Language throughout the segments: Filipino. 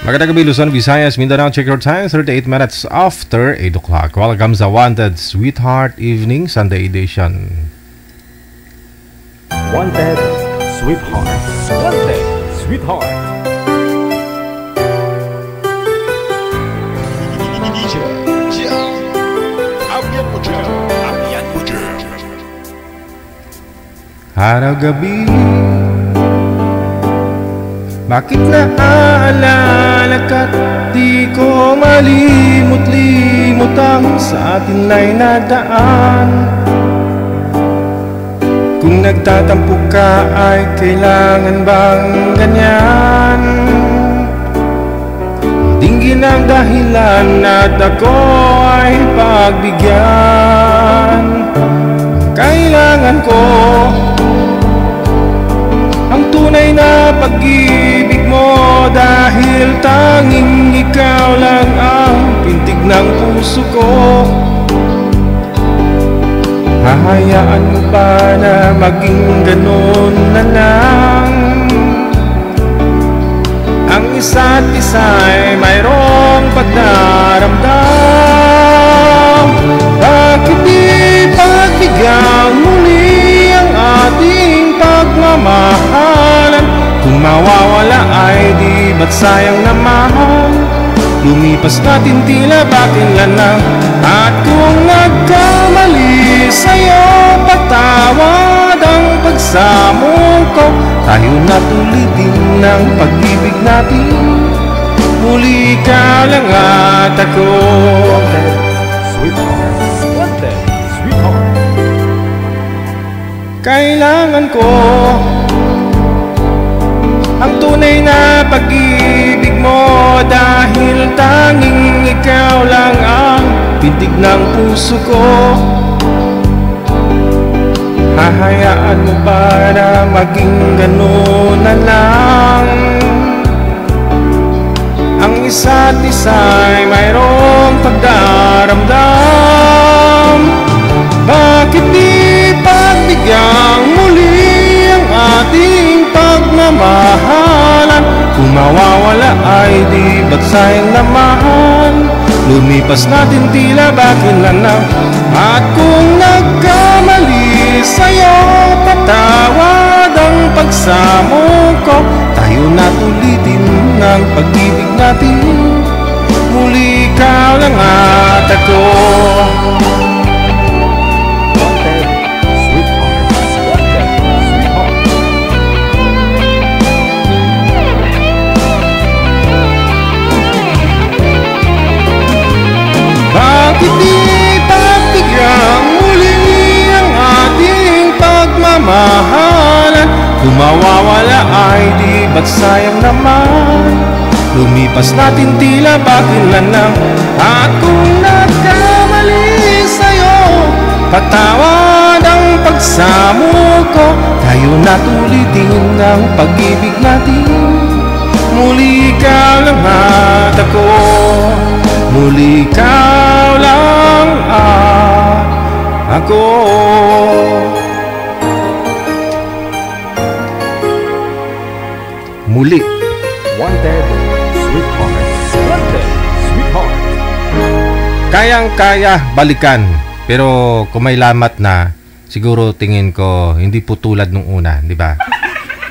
Magandang gabi, Luzon, Visayas, Mindanao. Check your time, 38 minutes after 8 o'clock. Welcome sa Wanted Sweetheart Evening Sunday Edition. Wanted Sweetheart. Wanted Sweetheart. Araw-gabi, bakit naaalala ka't di ko malimot-limot ang sa atin ay nadaan? Kung nagtatampo ka ay kailangan bang ganyan? Dinggin ang dahilan at ako ay pagbigyan. Kailangan ko ang tunay na pag-ibig mo, dahil tanging ikaw lang ang pintig ng puso ko. Hahayaan mo ba na maging ganun na lang? Ang isa't isa'y mayroong pagdaramdam. Bakit di pagbigyan muli ang ating pagmamahalan? Kung mawawala ay di ba't sayang naman? Lumipas natin tila bakilan lang. At kung nagkamali sa'yo, patawad ang pagsamo ko. Tayo na tulitin ng pag-ibig natin. Muli ka lang at ako. Wanted Sweetheart. Wanted Sweetheart. Kailangan ko ang tunay na pag-ibig mo, dahil tanging ikaw lang ang pintig ng puso ko. Hahayaan mo ba na maging ganun na lang? Ang isa't isa'y mayroong pagdaramdam. Bakit di pagbigyang muli ang ating pagmamahalan? Kung mawawala ay di ba't sayang naman? Lumipas natin tila bakilan lang. At kung nagkamali sa'yo, patawad ang pagsamo ko. Tayo na tulitin ng pag-ibig natin. Muli ikaw lang at ako. Wanted Sweetheart. Wanted Sweetheart. Bakit di pagbigyan muli ang ating pagmamahalan? Kung mawawala ay di ba't sayang naman? Lumipas natin tila bakilan lang. At kung nagkamali sa'yo, patawad ang pagsamo ko. Tayo na tulitin ang pag-ibig natin. Muli ikaw lang at ako. Muli ikaw lang at ako. Muli. Wanted Sweetheart. Wanted Sweetheart. Kayang-kaya balikan. Pero kung may lamat na, siguro tingin ko hindi po tulad nung una, di ba?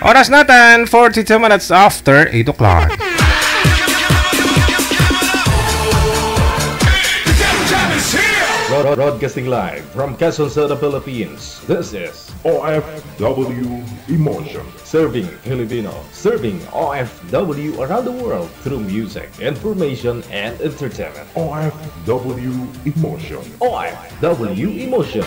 Oras natin, 42 minutes after 8 o'clock. Broadcasting live from Quezon City, Philippines. This is OFW Emotion. Serving Filipino. Serving OFW around the world through music, information, and entertainment. OFW Emotion. OFW Emotion.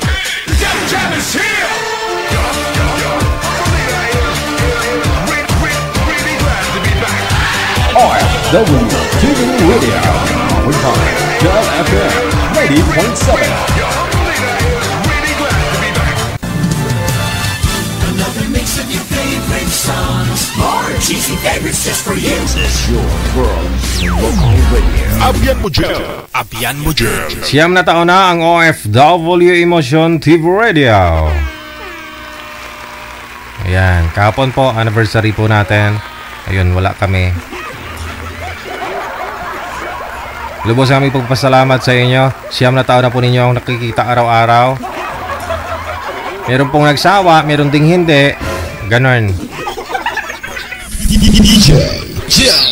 OFW TV Radio. We call it Dub FM 90.7. Another mix of your favorite songs. More cheesy favorites just for you. Your world local radio. Abyan mo dyan. Abyan mo dyan. Siyam na taon na ang OFW Emotion TV Radio. Ayan, kahapon po, anniversary po natin. Ayun, wala kami. Lubos kami pagpasalamat sa inyo. 9 na taon na po ninyo ang nakikita araw-araw. Meron pong nagsawa, meron ding hindi. Ganon. DJ Jel.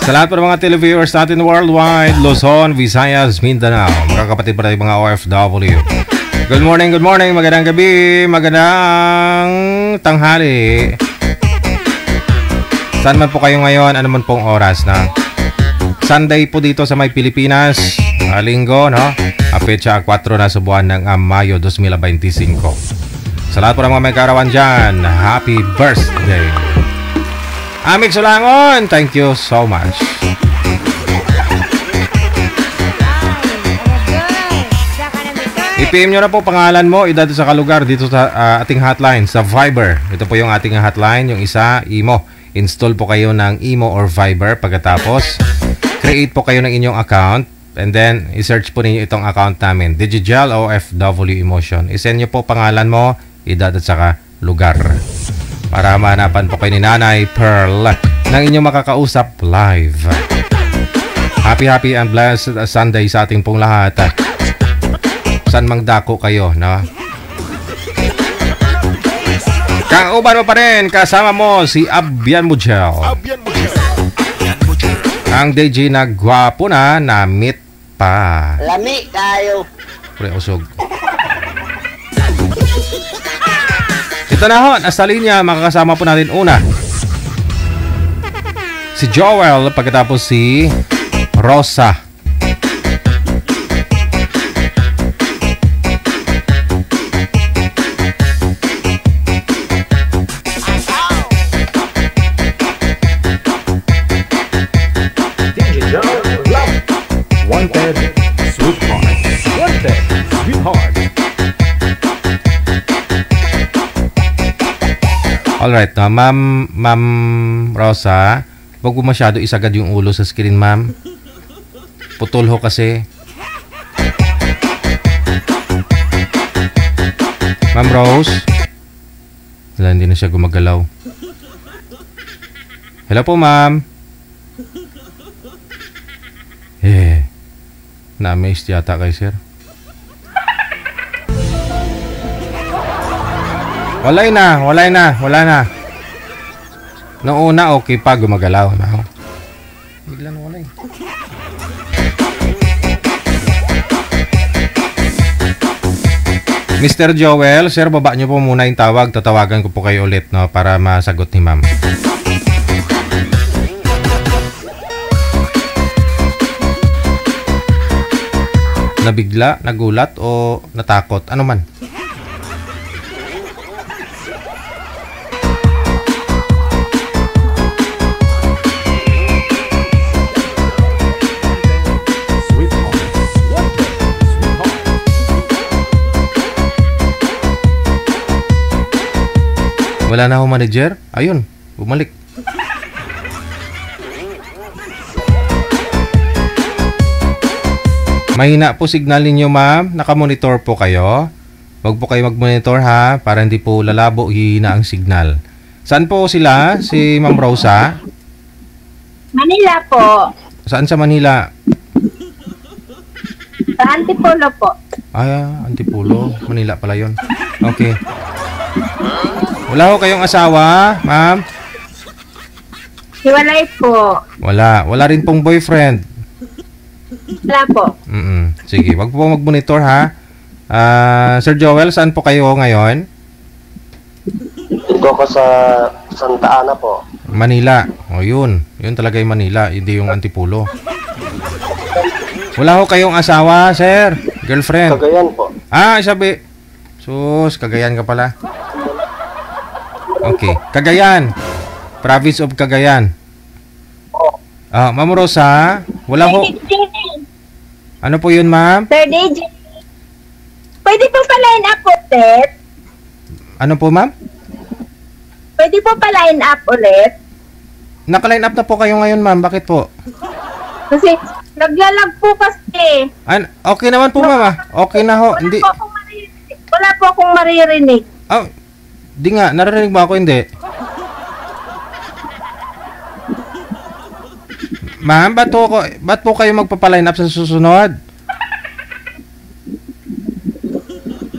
Sa lahat po ng mga televiewers natin worldwide, Luzon, Visayas, Mindanao, mga kapatid pa tayo mga OFW. Good morning, magandang gabi, magandang tanghali. Saan man po kayo ngayon, ano man pong oras na? Sunday po dito sa may Pilipinas, linggo, no? Petsa 4 na sa buwan ng Mayo 2025. Sa lahat po ng mga may kaarawan dyan, happy birthday! Amik Sulangon, thank you so much. I-PM nyo na po pangalan mo, edad sa kalugar dito sa ating hotline sa Viber. Ito po yung ating hotline, yung isa, Imo. Install po kayo ng Imo or Viber. Pagkatapos, create po kayo ng inyong account. And then, i-search po ninyo itong account namin, Digijal OFW Emotion. I-send nyo po pangalan mo, edad at saka lugar. Para mahanapan po kayo ni Nanay Pearl ng inyong makakausap live. Happy and blessed Sunday sa ating pong lahat. San mang dako kayo, no? Kauban mo pa rin, kasama mo si Abian Mujel. Ang DJ na gwapo na, na-meet pa. Lami tayo. Pre, usog. Ito na ho, nasa linya, makakasama po natin una si Joel, pagkatapos si Rosa. Digital Love. Wanted, Sweetheart. Wanted, Sweetheart. Alright, Ma'am Rosa, huwag po masyado isagad yung ulo sa screen, ma'am. Putol ho kasi. Ma'am Rose. Wala, hindi na siya gumagalaw. Hello po, ma'am. Na-amaze yata kay sir. Wala na. Noong una, okay pa, gumagalaw na. Biglang wala eh. Mr. Joel, sir, baba niyo po muna yung tawag. Tatawagan ko po kayo ulit, no, para masagot ni ma'am. Nabigla, nagulat, o natakot? Ano man? Wala na akong manager? Ayun, bumalik. Mahina po signal ninyo, ma'am. Nakamonitor po kayo. Huwag po kayo mag-monitor, ha, para hindi po lalabo, hihina ang signal. Saan po sila? Si Ma'am Rosa? Manila po. Saan sa Manila? Sa Antipolo po. Ay, Antipolo. Manila pala yun. Okay. Wala ho kayong asawa, ma'am? Hiwalay po. Wala. Wala rin pong boyfriend. Wala po. Sige, wag po mag-monitor, ha? Sir Joel, saan po kayo ngayon? Dito ko sa Santa Ana po. Manila. O, yun. Yun talaga yung Manila, hindi yung Antipolo. Wala ho kayong asawa, sir? Girlfriend? Cagayan po. Sabi. Sus, Cagayan ka pala. Okay. Cagayan. Province of Cagayan. Ma'am Rosa, wala ho. Ano po yun, ma'am? Sir DJ. Pwede po pa-line up ulit? Ano po, ma'am? Pwede po pa-line up ulit? Naka-line up na po kayo ngayon, ma'am. Bakit po? Kasi naglalag po kasi. Okay naman po, ma'am. Okay na ho. Hindi. Wala po akong maririnig. Di nga, naririnig mo ako, hindi? Ma'am, ba't po kayo magpapaline up sa susunod?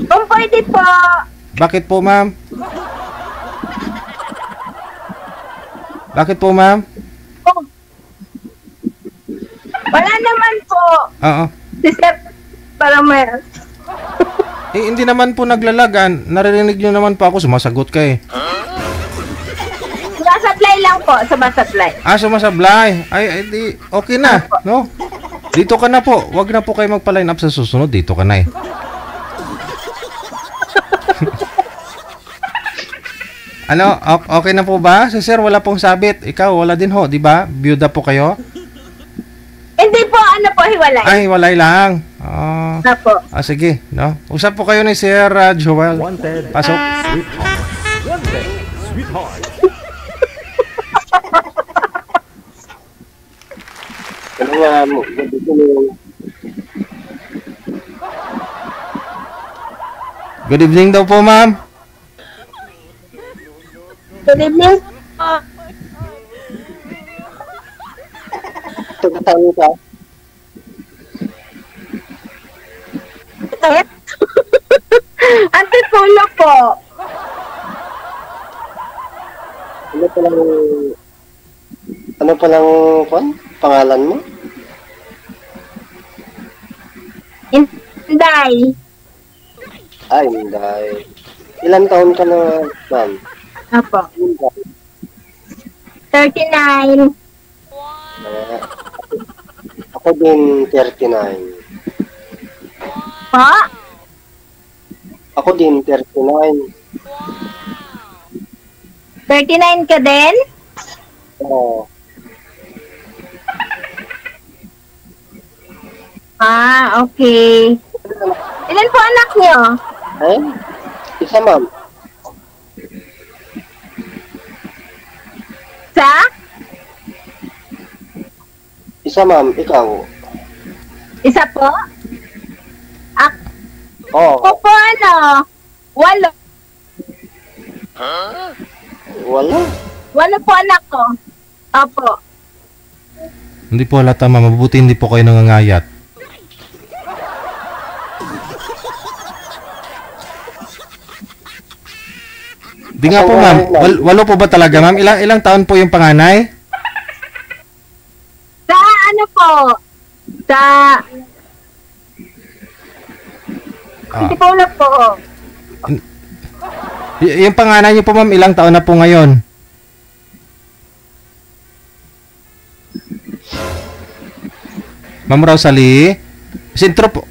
Kung pwede po. Bakit po, ma'am? Bakit po, ma'am? Oh. Wala naman po. Oo. Si Sir, parang may... Hindi naman po naglalagan. Naririnig nyo naman po ako. Sumasagot ka eh. Sumasablay lang po. Sumasablay. Sumasablay. Ay, di, okay na. No? Dito ka na po. Wag na po kayo magpa-line up sa susunod. Dito ka na eh. Ano? Okay na po ba? Si Sir, wala pong sabit. Ikaw, wala din ho. Di ba? Byuda po kayo? Hindi po. Ano po? Hiwalay. Ay, walay lang. Na po. Sige. No? Usap po kayo ni Sir Joel. Wanted, Pasok. sweetheart. Wanted, sweetheart. Ano nga, Good evening daw po, ma'am. Good evening po. tumatawin ka. Antipolo po. Ano palang pangalan mo? Inday. Ay, hindi. Ilan taon ka na, ma'am? Apo. Inday. 39. Ako din 39. Po? Ako din 39. 39 ka din? Oo. Okay. Ilan po anak niyo? Eh? Isa, ma'am. Sa? Isa, ma'am. Ikaw. Isa po? Oo. Ako po ano? 8. Wala. 8 po anak ko. Opo. Hindi po halata, ma'am. Mabuti hindi po kayo nangangayat. Di nga po, ma'am. Walo po ba talaga, ma'am? Ilang taon po yung panganay? Sa ano po? Sa... Antipolo po. Yung panganay niyo po, ma'am, ilang taon na po ngayon? Ma'am Rosalie? Sintro po.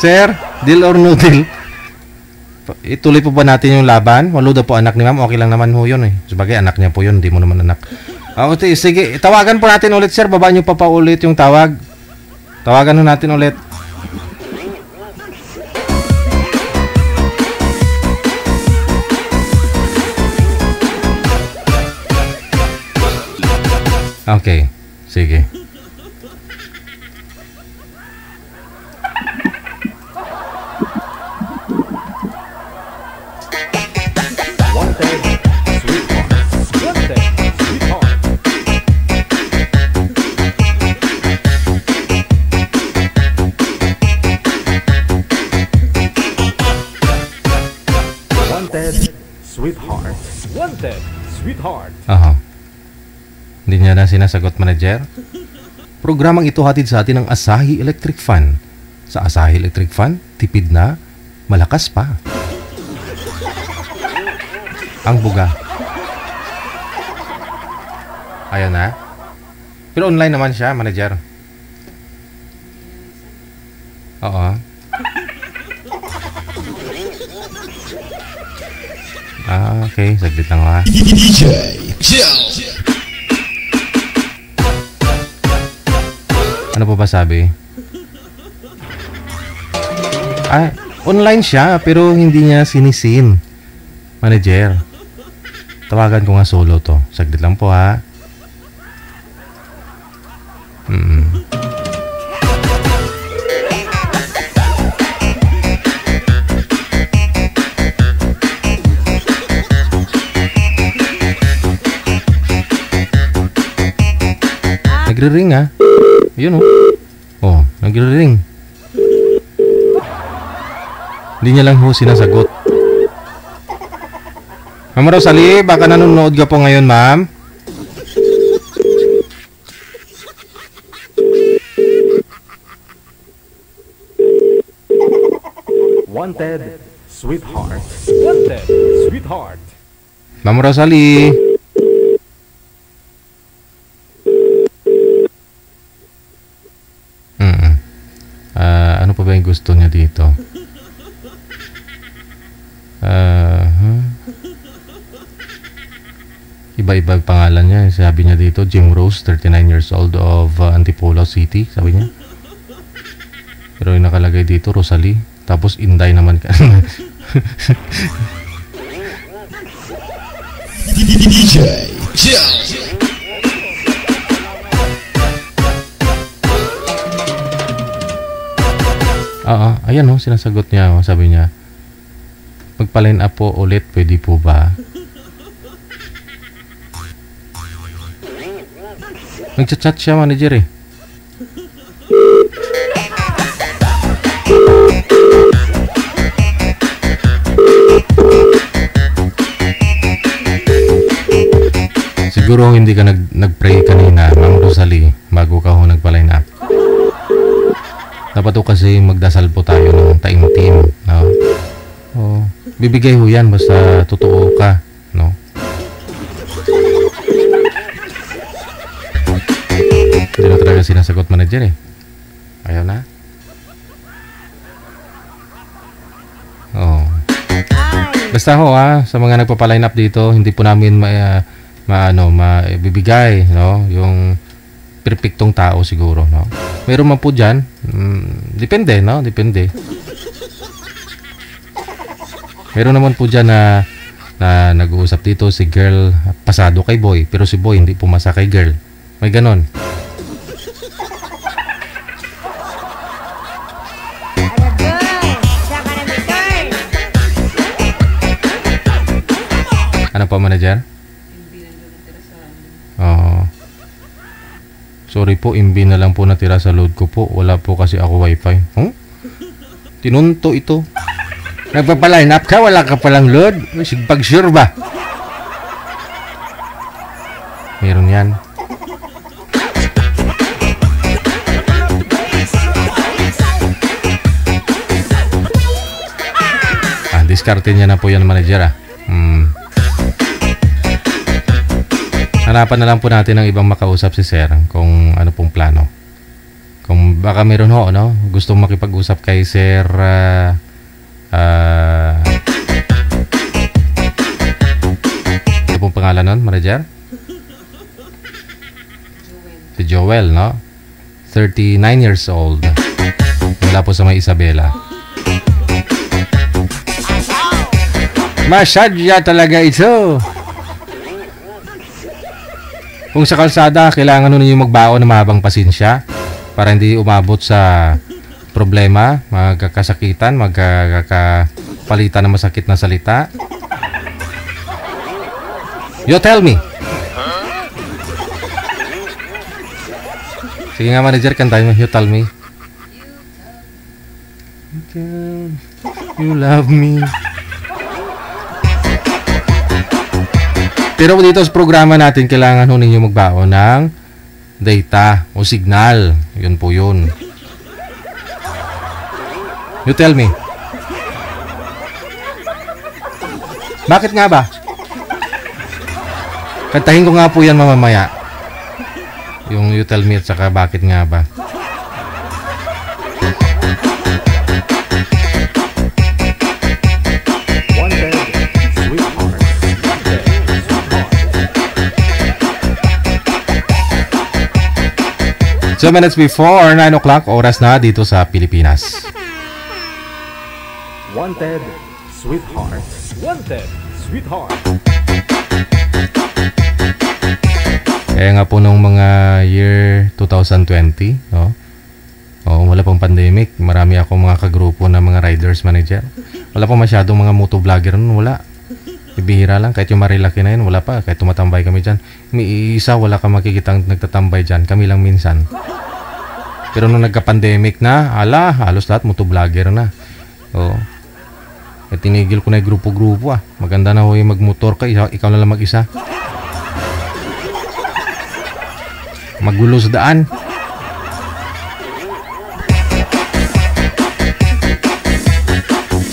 Sir, deal or no deal? Ituloy po ba natin yung laban? Walo daw po anak ni ma'am. Okay lang naman ho yun eh. Sabagay, anak niya po yun. Hindi mo naman anak. Okay, sige. Tawagan po natin ulit, sir. Baba niyo pa ulit yung tawag. Tawagan ho natin ulit. Okay. Sige. Wanted, sweetheart. Wanted, sweetheart. Wanted, sweetheart. Wanted, sweetheart. Aha. Hindi niya na sinasagot, manager. Programang ito hatid sa atin ng Asahi Electric Fan. Sa Asahi Electric Fan, tipid na, malakas pa. Ang buga. Ayan na. Pero online naman siya, manager. Oo. Okay. Saglit lang ha. Ano po ba sabi? Online siya, pero hindi niya sinisin. Manager. Tawagan ko nga solo to. Saglit lang po ha. nagre-ring ha. Yun oh. Oh, nagre-ring. Hindi niya lang ho sinasagot. Ma'am Rosalie, baka nanonood ka po ngayon, ma'am. Wanted, sweetheart. Wanted, sweetheart. Ma'am Rosalie. Ano pa ba yung gusto niya dito? Iba-iba pangalan niya. Sabi niya dito, Jim Rose, 39 years old of Antipolo City. Sabi niya. Pero yung nakalagay dito, Rosalie. Tapos Inday naman ka. DJ Joe. Ayan oh, sinasagot niya. Oh, sabi niya, magpa-line up po ulit, pwede po ba? Nagchat-chat siya, manager eh. Siguro hindi ka nag-pray kanina, Ma'am Rosalie, bago ka ho nagpa-line up. Dapat ho kasi magdasal po tayo ng taimtim, no? Oh, bibigay ho yan basta totoo ka, no? Hindi na talaga sinasagot manager eh. Ayaw na. Oh. Basta ho sa mga nagpapa-line up dito, hindi po namin bibigay, no? Yung perfectong tao siguro, no? Meron man po dyan, depende, no? Depende. Meron naman po dyan na nag-uusap dito si girl pasado kay boy, pero si boy hindi pumasa kay girl. May ganon. Ano pa, manager? Sorry po, imbi na lang po natira sa load ko po. Wala po kasi ako wifi. Huh? Tinunto ito. Nagpapaline up ka? Wala ka palang load? Pag sure ba? Meron yan. Diskarte niya na po yan, manager Hanapan na lang po natin ng ibang makausap si Sir kung ano pong plano. Kung baka meron ho, no? Gustong makipag-usap kay Sir ano pong pangalan nun, manager? Si Joel, no? 39 years old. Wala po sa may Isabela. Masadya talaga ito. Kung sa kalsada, kailangan nun ninyo magbaon ng mahabang pasensya para hindi umabot sa problema, magkakasakitan, magkakapalitan ng masakit na salita. You tell me. Sige nga, manager, kantahin mo. You tell me. You love me. Pero dito sa programa natin, kailangan ho ninyo magbaon ng data o signal. Yun po yun. You tell me. Bakit nga ba? Kantahin ko nga po yan mamamaya. Yung you tell me at saka bakit nga ba. So minutes before 9 o'clock, oras na dito sa Pilipinas. Wanted, sweetheart. Wanted, sweetheart. Kaya nga po nung mga year 2020, no? Wala pang pandemic, marami ako mga kagrupo na mga riders manager. Wala pa masyadong mga motovlogger nun, wala. Bihira lang, kahit yung marilaki na yun, wala pa, kahit tumatambay kami dyan. May isa, wala ka makikitang nagtatambay dyan, kami lang minsan. Pero nung nagka-pandemic na, halos lahat motovlogger na. Oo. Eh, tinigil ko na yung grupo-grupo ah. Maganda na ho yung magmotor ka, ikaw na lang mag-isa. Magulo sa daan.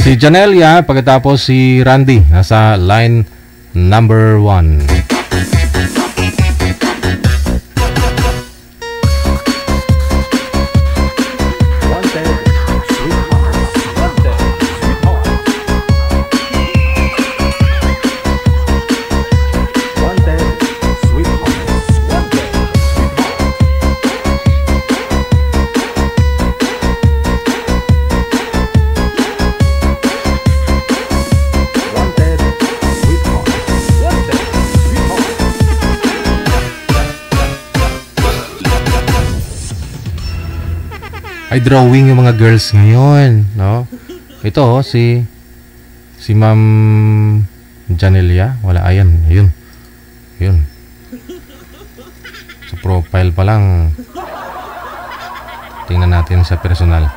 Si Janelia, pagkatapos si Randy, nasa line number 1. Ay, drawing yung mga girls ngayon, no? Ito, si Ma'am Janelia. Wala, ayan, yun. Sa profile pa lang. Tingnan natin sa personal.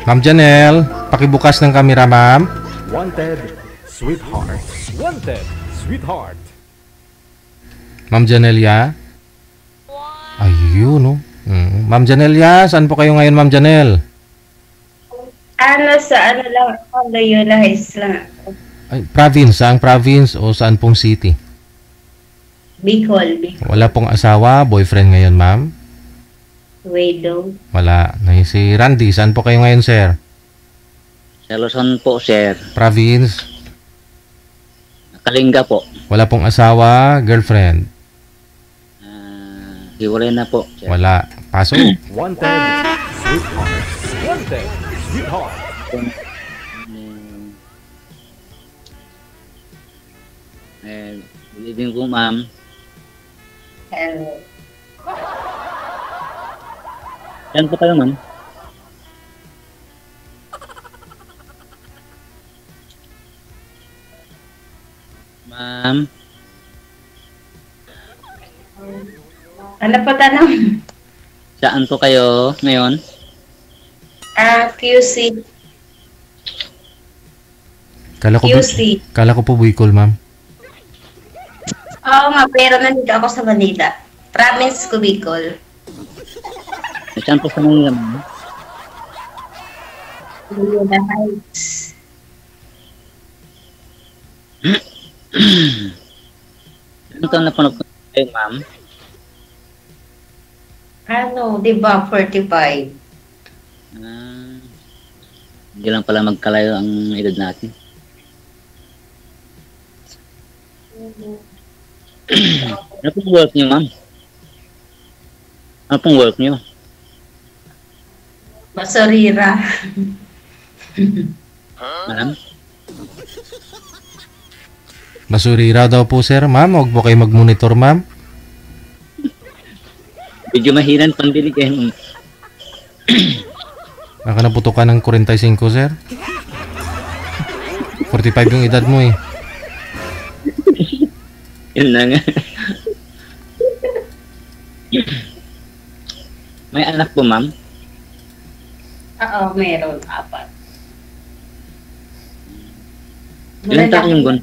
Ma'am Janelle, pakibukas ng camera, ma'am. Wanted, sweetheart. Wanted, sweetheart. Ma'am Janelia. Ayun, no? Ma'am Janelia, saan po kayo ngayon, Ma'am Janelle? Sa lang ako, Loyola Heights lang ako. Ay, province, saang province o saan pong city? Bicol. Wala pong asawa, boyfriend ngayon, ma'am? Widow. Wala. Si Randy, saan po kayo ngayon, sir? Sa Luzon po, sir. Province? Kalinga po. Wala pong asawa, girlfriend? Hiwalay na po, sir. Wala. Pasok. Wanted, sweetheart. Wanted, sweetheart. Good evening po, ma'am. Hello. Saan po kayo, ma'am? Ma'am? Ano pa tanong? Saan po kayo ngayon? QC. QC. Kala ko po Bicol, ma'am. Oo nga, pero nandito ako sa Manila. Province ko, Bicol. Saan po sa Manila, ma'am? Loyola Heights. Ano taon na po kayo, ma'am? Di ba, 45? Hindi lang pala magkalayo ang edad natin. Ano pong work niyo, ma'am? Ano pong work niyo? Basurira. Ma'am? Basurira daw po, sir, ma'am. Huwag po kayo mag-monitor, ma'am. Medyo mahinan pandinig eh. Baka naputukan ng 45, sir. 45 yung edad mo eh. Yun na nga. May anak po, ma'am? Oo, meron. 4. Ilan taon yung gun?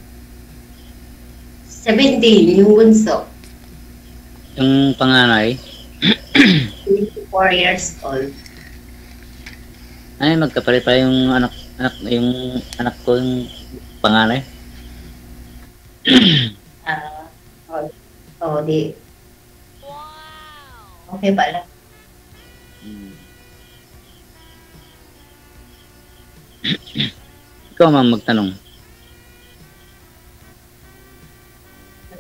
17, yung bunso. Yung panganay? 24 years old. Ay, magkapalit pa yung anak ko, yung panganay. Di. Okay pala. Ikaw, ma'am, magtanong.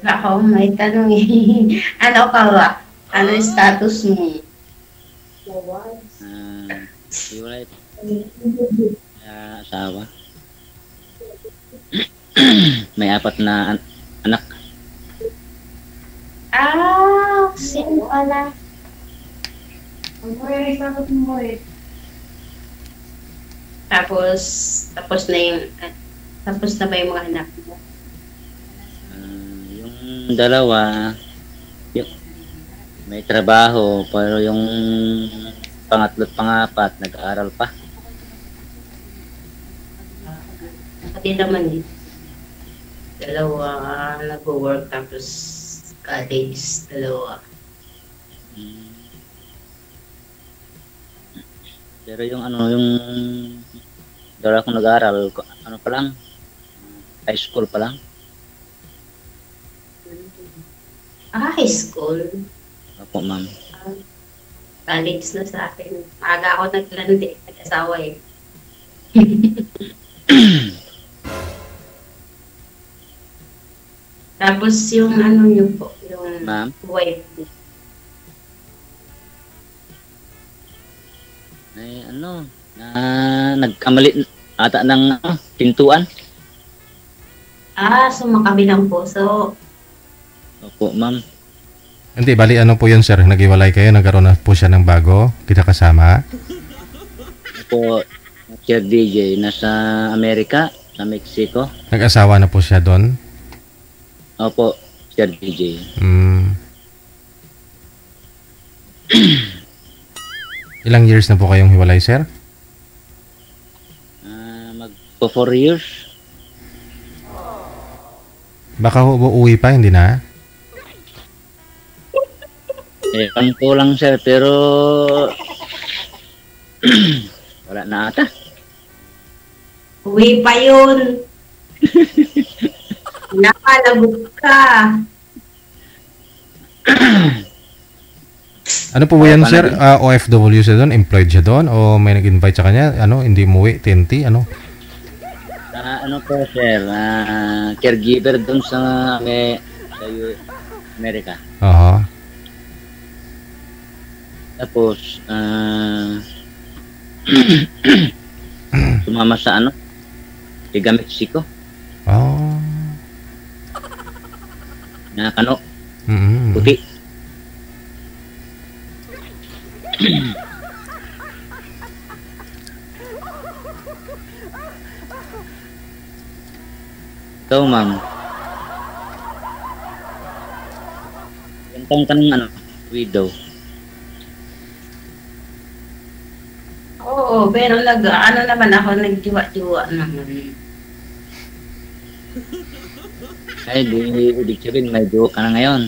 Ako, may tanong eh. Ano ka ba? Ano yung status mo? Hiwalay. Asawa. May 4 na anak. Sino pala? Tapos, tapos na ba yung mga anak mo? Yung dalawa, yung, may trabaho, pero yung pangatlo at pangapat, nag-aaral pa. Pati naman eh. Dalawa, nag-work, tapos college, dalawa. Pero yung yung dalawa akong nag-aaral, ano pa lang, high school pa lang. High school. Opo, ma'am. College na sa akin. Maaga ako naglandi, nag-asawa eh. Tapos yung niyo po, yung Ma'am? wife. Ay, nagkamali ata ng pintuan. Sumakabilang puso. Opo, ma'am. Hindi, bali ano po yun sir? Nag-iwalay kayo, nagkaroon na po siya ng bago, kita kasama. Opo, Sir DJ, nasa Amerika, sa Mexico. Nag-asawa na po siya doon. Opo, Sir DJ. Ilang years na po kayong hiwalay sir? Magpo 4 years. Baka uuwi pa, hindi na? Ewan ko lang sir, pero wala na ata. Uwi pa yun. Nakalagot ka. Ano po ba yan sir? OFW siya doon? Employed siya doon? O may nag-invite sa kanya? Hindi umuwi? TNT? Ano po sir, caregiver doon sa Amerika. Oo. Tapos, sumama sa tiga Mexico. Oh. Na kano, Mm-hmm. puti. So, ma'am. Yung tanong widow. Oo, pero naman ako, nagdiwa-diwa naman. Ay, ibig sabihin, may duo ka na ngayon.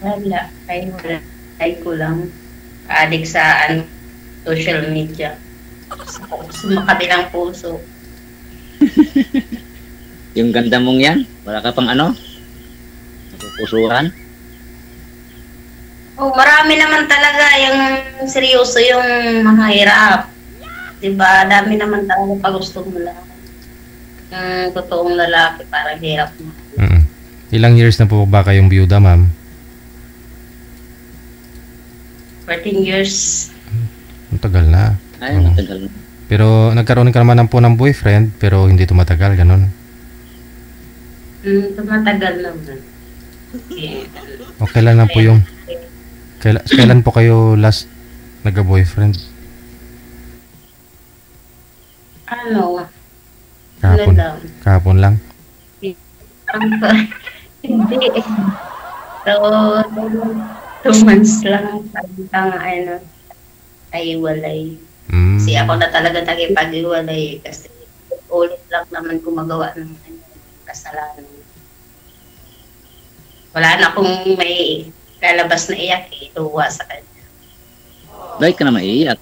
Wala, ay ko lang. Adik sa social media. Sumakabilang puso. Yung ganda mong yan, wala ka pang napupusuhan. Marami naman talaga yung seryoso yung mahirap. Diba? Dami naman talaga pag gusto mo lang. Yung totoong lalaki, parang hirap mo. Ilang years na po ba kayong biyuda, ma'am? 14 years. Matagal na. Ay, matagal na. Pero nagkaroon ka naman po ng boyfriend, pero hindi tumatagal, ganun. Tumatagal naman. O kailan na po yung... Kailan po kayo last nagka-boyfriend? Kahapon. Kahapon lang? Hindi. So, 2 months lang. Ay walay. Kasi ako na talaga nagipag-iwalay kasi ulit lang naman gumagawa ng kasalanan. Wala na akong may lalabas na iyak, ituwa sa kanya. Bakit ka na maiiyak?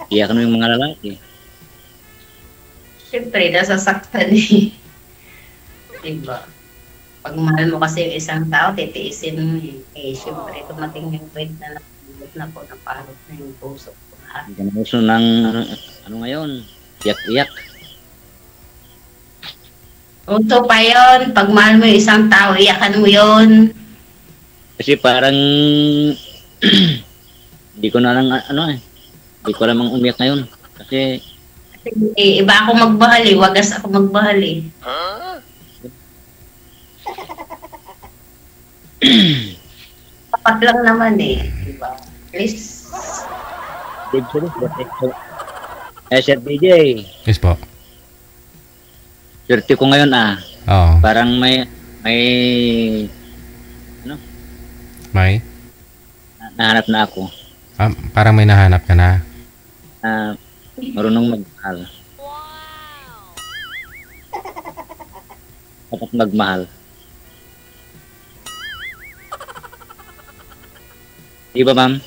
Iyak na yung mga lalaki. Siyempre, nasasaktan eh. Diba? Pag mahal mo kasi yung isang tao, titiisin mo eh. Siyempre, tumating yung point na napagod na po, napagod na yung puso ko. Hindi ka na gusto ng ngayon? Iyak-iyak. Uto pa yun. Pag mahal mo yung isang tao, iyakan mo yun. Kasi parang hindi ko na lang hindi ko lamang umiyak ngayon. Kasi iba ako magmahal eh. Wagas ako magmahal eh. Tapat lang naman eh. Diba? At least Sir DJ, Yes po. swerte ko ngayon Oo. Parang may May? nahanap na ako. Parang may nahanap ka na. Marunong magmahal. Dapat magmahal. Di ba, ma'am?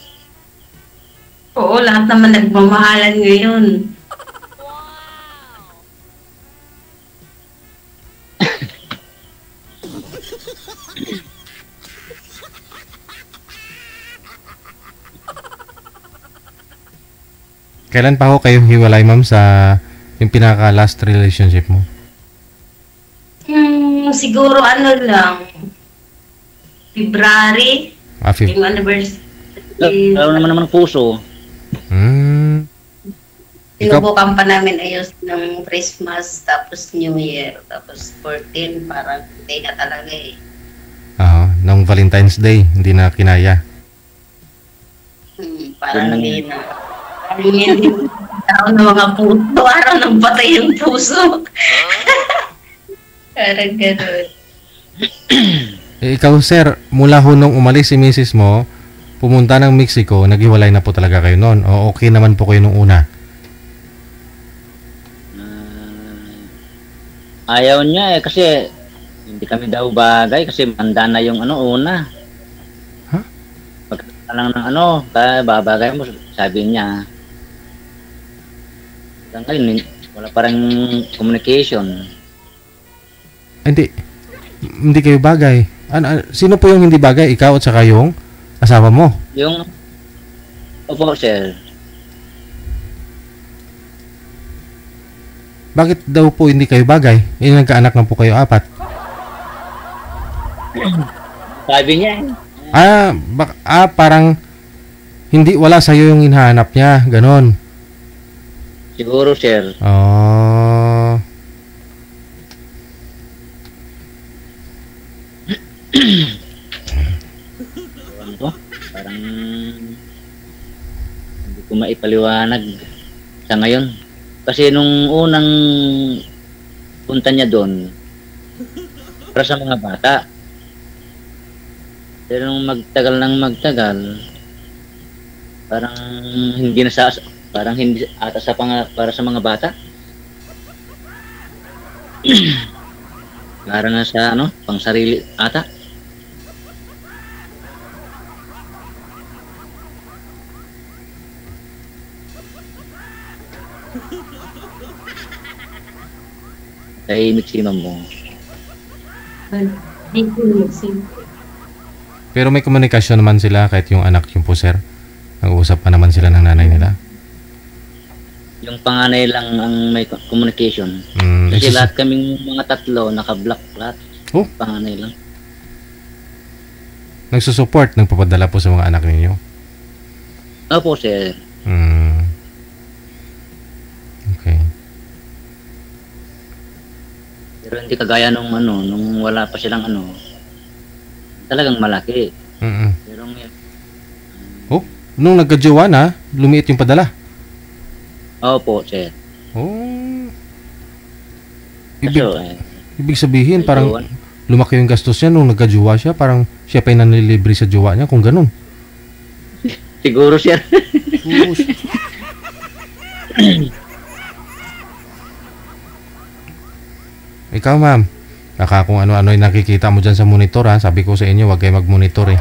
Oo, lahat naman nagmamahalan ngayon. Kailan pa ho kayo hiwalay, ma'am, sa yung pinaka-last relationship mo? Siguro ano lang, February, yung anniversary. Lalo naman ng puso. Sinubukan pa namin ayos ng Christmas, tapos New Year, tapos 14, parang hindi na talaga eh. Nung Valentine's Day, hindi na kinaya. Parang hindi na. Parang hindi tao ng mga puso, araw nang patay yung puso. Parang gano'n. Ikaw, sir, mula ho nung umalis si misis mo, pumunta ng Mexico, naghiwalay na po talaga kayo noon? O okay naman po kayo nung una? Ayaw niya kasi hindi kami daw bagay kasi manda na yung una. Pagkata lang ng babagay mo, sabi niya. Ngayon, wala parang communication. Hindi kayo bagay. Sino po yung hindi bagay? Ikaw at saka yung asawa mo? Opo, sir. Bakit daw po hindi kayo bagay? Nagkaanak na po kayo 4. Sabi niya. Parang wala sa'yo yung hinahanap niya. Ganon. Siguro, sir. Parang hindi ko maipaliwanag sa ngayon. Kasi nung unang punta niya doon, para sa mga bata. Pero nung magtagal, parang hindi ata para sa mga bata. Para na sa pang sarili ata. Tahimik si ma'am mo. Pero may komunikasyon naman sila kahit yung anak yung po, sir. Nag-uusap pa naman sila ng nanay nila. Yung panganay lang ang may communication. Kasi lahat kaming mga tatlo naka-block lahat. Panganay lang. Nagsusupport, nagpapadala po sa mga anak ninyo? Opo, sir. Okay. Pero hindi kagaya nung wala pa silang talagang malaki. Pero nung nagka-jowa na, lumiit yung padala? Opo, sir. Ibig sabihin, parang lumaki yung gastos niya nung nagka-jowa siya, parang siya pa yung nanlilibre sa jowa niya, kung ganun. Siguro, sir. Ikaw, ma'am, baka kung ano-ano yung nakikita mo dyan sa monitor, sabi ko sa inyo, huwag kayo mag-monitor eh.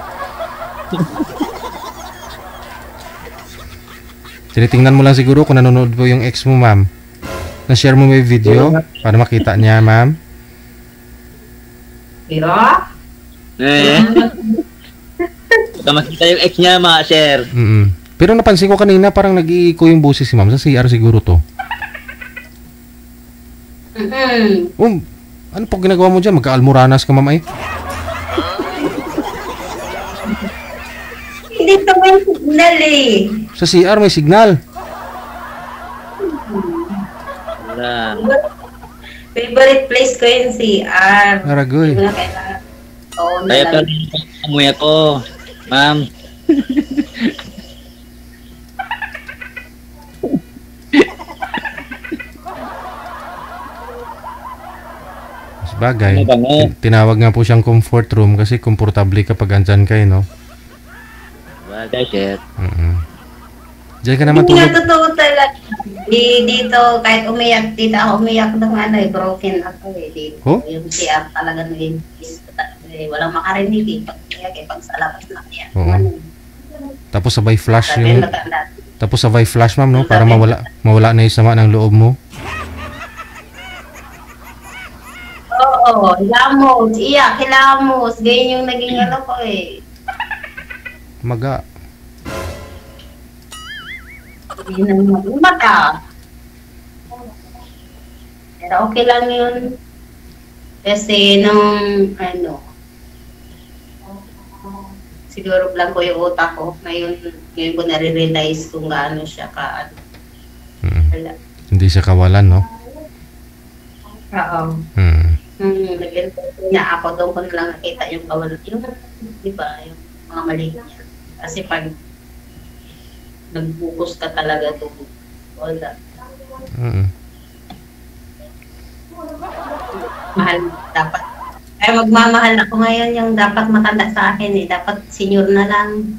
Tinitingnan mo lang siguro kung nanonood po yung ex mo, ma'am. Na-share mo may video para makita niya, ma'am. Baka makita yung ex niya, sir. Pero napansin ko kanina parang nag-iiko yung boses si ma'am. Sa CR siguro to. Ano po ginagawa mo dyan? Magka-almoranas ka, ma'am, ay? Hindi ito may signal eh. Sa CR may signal. Wala. Favorite place ko yung CR. Aragoy. Kaya pa amoy ako, ma'am. Bagay. Mabango. Tinawag nga po siyang comfort room kasi komportable kapag andyan kayo, no? Bagay, sir. Diyan ka naman Hindi nga tulog. totoo talaga. Dito, kahit umiyak, dito ako umiyak ng broken ako dito. Oh? Yung CR talaga nag-iis ko talaga walang makarinig pag umiyak pag sa labas na yan. Oo. Tapos sabay flash Sabi yung... matanda. Tapos sabay flash, ma'am, no? Para mawala na yung sama ng loob mo. Oo, hilamos, iyak, hilamos. Ganyan yung naging ano ko Maga. Hindi na mata. Pero okay lang yun. Kasi nung siguro lang ko yung utak ko. Ngayon ko nare-realize kung gaano siya wala. Hindi siya kawalan, no? Oo. Nag-interview niya ako, doon ko na lang nakita yung kawalan. Yung, di ba, yung mga mali niya. Kasi pag nag-focus ka talaga doon, wala. Mahal, dapat. Ay, magmamahal ako ngayon yung dapat matanda sa akin Dapat senior na lang.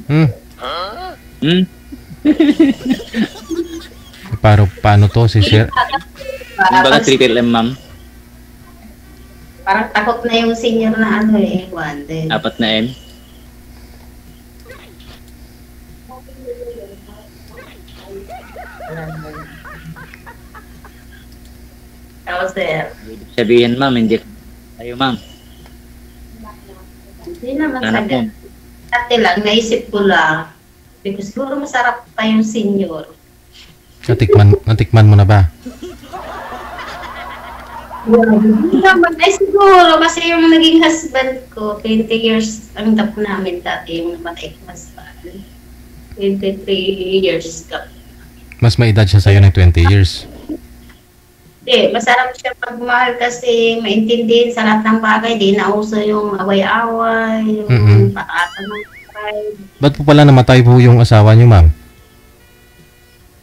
Paano to si Sir? Baga triple M, ma'am. Parang takot na yung senior na Wonder. 4 na M. Tapos Sabihin, ma'am, hindi tayo, ma'am. hindi naman Anak mo. sagad. Dati lang, naisip ko lang. Because siguro masarap pa yung senior. Natikman mo na ba? Hindi naman. Ay siguro, kasi yung naging husband ko, 20 years ang tap namin dati yung namatay ko husband. 23 years ka. Mas may edad siya sa'yo ng 20 years. Hindi, masarap siya pagmahal kasi maintindihan sa lahat ng bagay. Di nauso yung away-away, yung paasa ng pride. Ba't po pala namatay po yung asawa niyo, ma'am?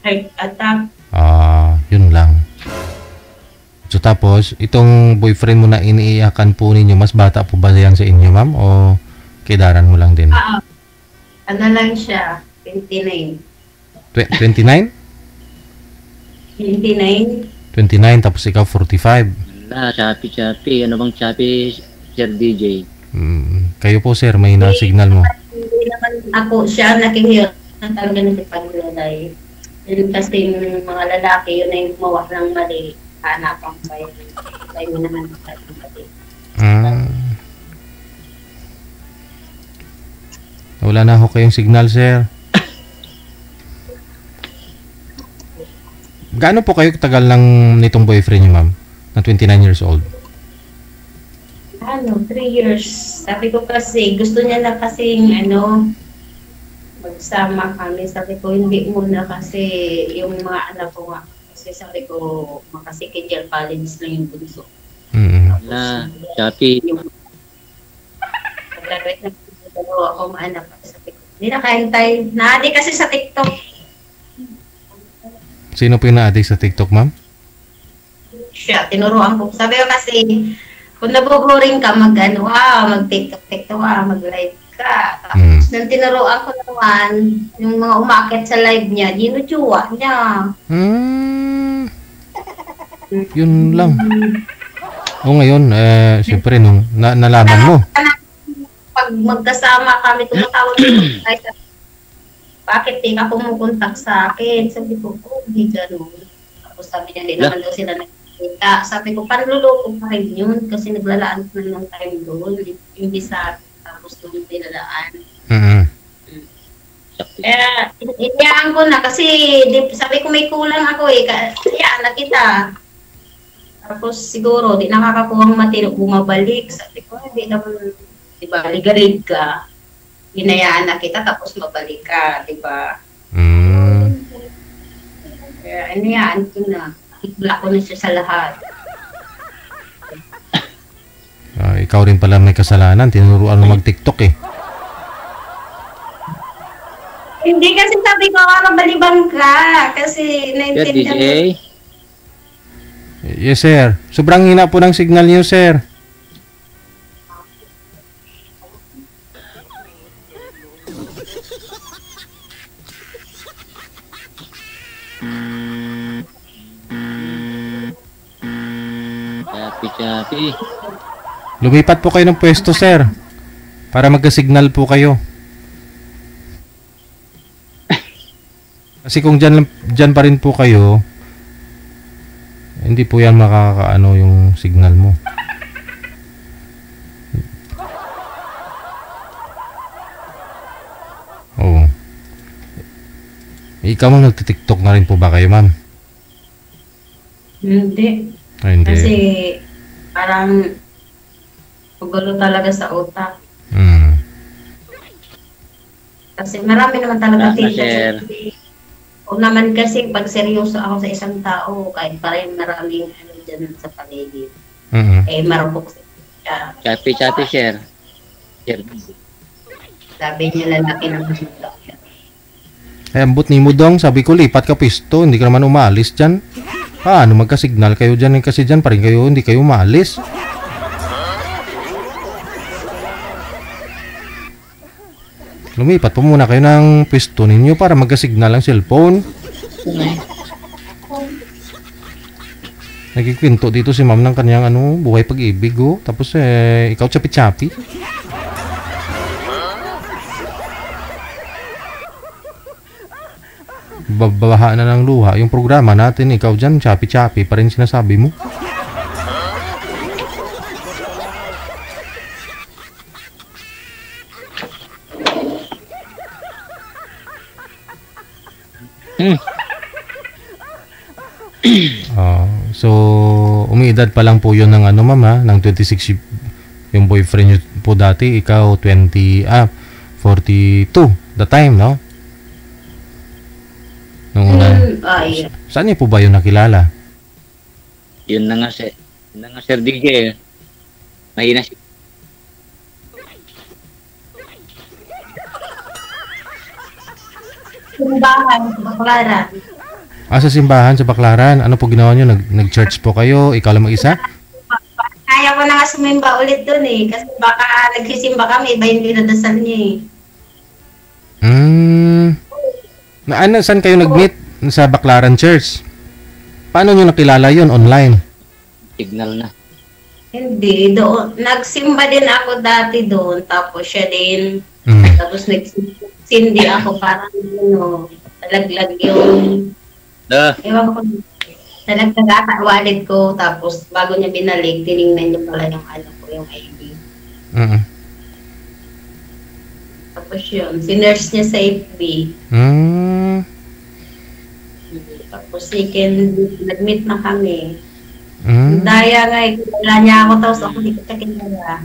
Heart attack. Yun lang. So tapos, itong boyfriend mo na iniiyakan po ninyo, mas bata po ba yan sa inyo, ma'am? O kidaran mo lang din? Ano lang siya? 29. 29? 29? 29, tapos ikaw 45. Wala, chappy. Ano bang chappy, Sir DJ? Kayo po, sir, may na-signal mo. Hindi naman ako siya nakihiyot na talaga nakipaglalay. Yun kasi yung mga lalaki, yun na yung gumawa ng mali. Hanapan pa yun. Kaya mo naman ng mali. Wala na ako kayong signal, sir. Gaano po kayo tagal lang nitong boyfriend niyo, ma'am? Na 29 years old? 3 years. Sabi ko kasi, gusto niya na kasing magsama kami. Sabi ko, hindi muna kasi yung mga anak ko nga. Kasi sabi ko, makasikidya college lang yung bunso. Wala, chappy. Pagkakit na ako maanak. Sabi ko, hindi na kahintay. Naadi kasi sa TikTok. Sino po yung na-addict sa TikTok, ma'am? Siya, tinuruan ko. Sabi ko kasi, kung nabuboring ka, mag-TikTok, mag-live ka. Tapos, nang tinuruan ko naman, yung mga umakit sa live niya, dinujuwa niya. Yun lang. O ngayon, siyempre, nung nalaman mo. Pag magkasama kami, tumatawag dito, bakit di ka pumupuntak sa akin? Sabi ko, hindi gano'n. Tapos sabi niya, hindi naman daw sila nakikita. Sabi ko, panluloko pa rin yun kasi naglalaan ko na ng time doon. Hindi sa tapos doon nilalaan. Iniyaan ko na kasi sabi ko may kulang ako kaya na kita. Tapos siguro, di nakakakuhang matino, bumabalik. Sabi ko, hindi naman, di ba, ligarig ka. Hinayaan na kita tapos mabalik ka, di ba? Kaya hinayaan ko na. I-block ko na siya sa lahat. Ikaw rin pala may kasalanan. Tinuruan mo mag-TikTok eh. Hindi kasi sabi ko, balibang ka. Kasi naintindihan DJ? Yes, sir. Sobrang hina po ng signal niyo, sir. Chapi. Lumipat po kayo ng pwesto, sir. Para magka-signal po kayo. Kasi kung dyan pa rin po kayo, hindi po yan makakaano yung signal mo. Oo. Ikaw ma'am, nagtitiktok na rin po ba kayo, ma'am? Hindi. Ay, hindi. Kasi parang magulo talaga sa utak. Mm. Kasi marami naman talaga Sir. O naman kasi pag seryoso ako sa isang tao, kahit parang maraming ano dyan sa paligid, marupok siya. Chapi, sir. Sir. Sabi niya lalaki ng mundo. Ay, ambot ni mo dong, sabi ko lipat ka pisto, hindi ka naman umalis dyan. Paano magka-signal kayo dyan, kasi dyan pa rin kayo, hindi kayo umalis. Lumipat po muna kayo ng pisto ninyo para magka-signal ang cellphone. Nagkikwento dito si ma'am ng kanyang buhay pag-ibig, oh. Tapos ikaw chapi-chapi. Babaha na ng luha yung programa natin, ikaw dyan chapi-chapi pa rin sinasabi mo. So umiidad pa lang po yun ng ma'am ha, ng 26 yung boyfriend nyo po dati, ikaw 42 the time, no? Nung una. Yeah. Saan niyo po ba yung nakilala? Yun na nga, Sir DJ. Mahina siya. Simbahan, Baklaran. Sa simbahan sa Baklaran. Ano po ginawa nyo? Nag-church po kayo? Ikaw lang mag-isa? Kaya ko na nga sumimba ulit dun eh. Kasi baka nagsisimba kami, iba yung dinadasal niya eh. Saan kayo nag-meet? Sa Baklaran Church. Paano nyo nakilala yun? Online? Signal na. Hindi, doon. Nagsimba din ako dati doon. Tapos siya din. Tapos nagsindi ako parang talaglag yung ewan ko, talaglag ata wallet ko. Tapos bago niya binalik, tinignan niya pala yung yung ID. Tapos yun, sinurse niya sa FB. Tapos nag-meet na kami. Daya nga, kilala niya ako, tapos ako hindi ko kilala.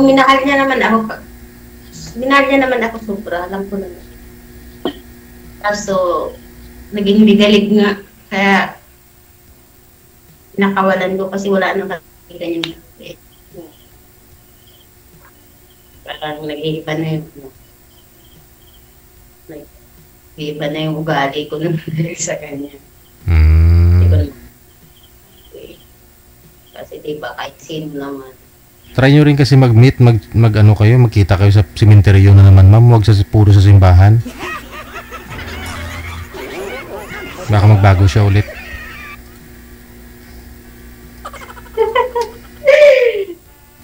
Minahal niya naman ako. Minahal niya naman ako sobra, alam ko naman. Kaso, naging bigalig nga. Kaya, nakawalan ko kasi wala nang kakita niya. Parang nag-iiba na yung nag-iiba na yung ugali ko nung sa kanya. Kasi diba kahit sino naman. Try nyo rin kasi mag-meet, magkita kayo sa simenteryo na naman, ma'am. Huwag puro sa simbahan. Baka magbago siya ulit.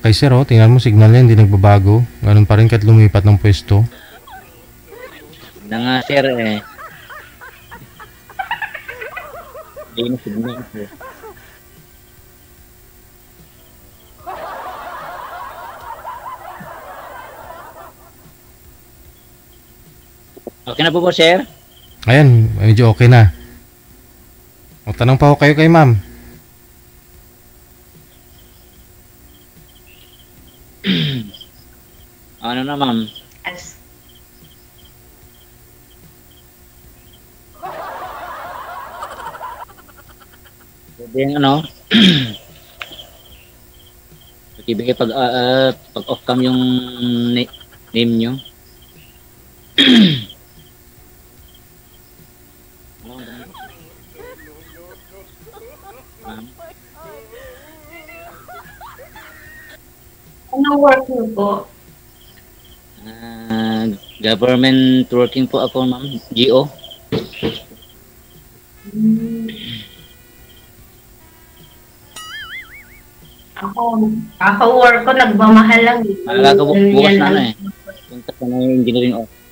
Kay sir, tingnan mo, signal niya, hindi nagbabago. Ganun pa rin kahit lumipat ng pwesto. Na nga, sir, Hindi na signal, sir. Okay na po, sir? Ayan, medyo okay na. Tanong pa ako kayo kay ma'am. Ano na, ma'am? Pwede yung ibigay pag off-cam yung name nyo. Anong work mo po? Government working po ako, ma'am. GO. Ako work ko, nagmamahal lang. Maaga ko bukas Yan na ang- ano eh. Punta ko na yung engineering office.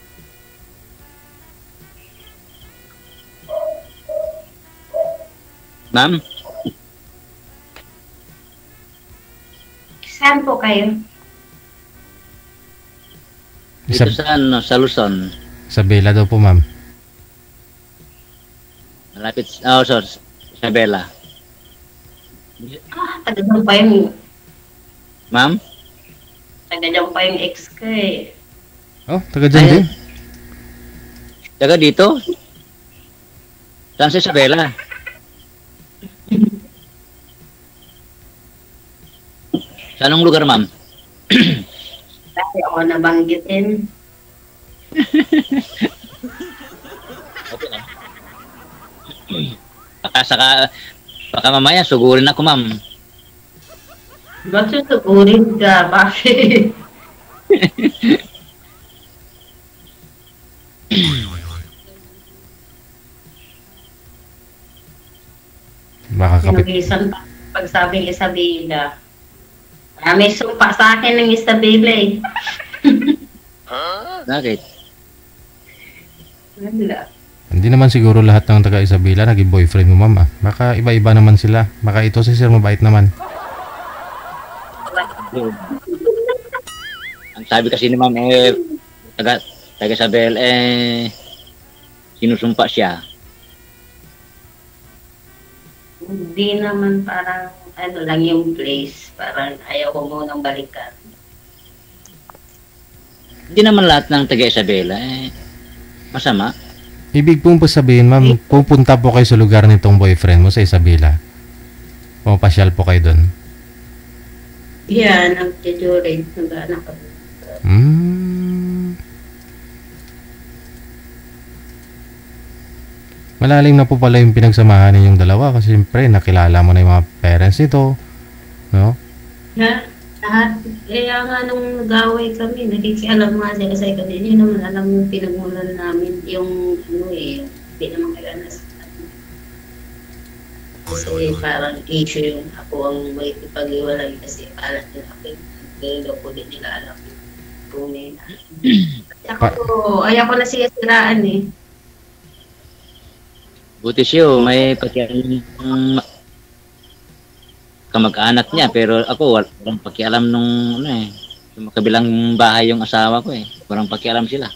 Ma'am? Saan po kayo? Dito sa, ano, sa Luzon. Isabela daw po, ma'am. Malapit, sorry, Isabela. Taga-dyan pa yung, Ma'am? taga-dyan pa yung ex ko eh. Oh, taga dyan Ay, din. Taga dito? Saan sa Isabela? Sa anong lugar, ma'am? Kasi ako nabanggitin. Okay lang. Baka mamaya sugurin ako, ma'am. Ba't susugurin ka? Bakit? Baka kapit. Sinugisan pa. Pag sabing Isabela. May sumpa sa akin ng Isabela eh. Bakit? Wala. Hindi naman siguro lahat ng taga Isabela naging boyfriend mo, ma'am. Baka iba-iba naman sila. Baka ito si Sir mabait naman. Ang sabi kasi ni ma'am, taga Isabel, sinusumpa siya. Hindi naman parang ano lang yung place. Parang ayaw ko munang balikan. Hindi naman lahat ng taga Isabela, masama. Ibig pong po sabihin, ma'am, pupunta po kayo sa lugar nitong boyfriend mo sa Isabela. Pumapasyal po kayo doon. Yeah, nag-jurate. Nag-anak ako. Malalim na po pala yung pinagsamahan ninyong dalawa kasi siyempre nakilala mo na yung mga parents nito, no? Lahat. Kaya nga nung nag-away kami, nakikialam nga sila sa ikan. Yun naman alam yung pinagmulan namin, yung ano eh, hindi naman kaya nasa kasi parang issue yung ako ang may ipag-iwalay kasi alam nila ako yung ko din nila alam yung tunay na. Ayaw ko na siya siraan eh. Buti siya, may pakialam ng kamag-anak niya, pero ako walang pakialam nung ano yung kabilang bahay yung asawa ko eh. Walang pakialam sila.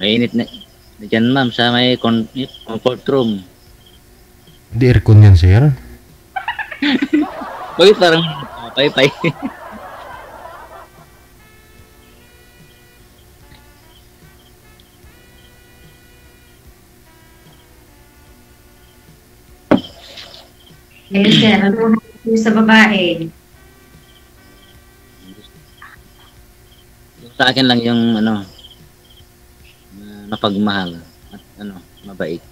Mainit na dyan, ma'am, sa may comfort room. Di aircon yan, sir. Bakit parang pay-pay? Eh sir, ano yung sa babae? Sa akin lang yung ano, mapagmahal at ano, mabait.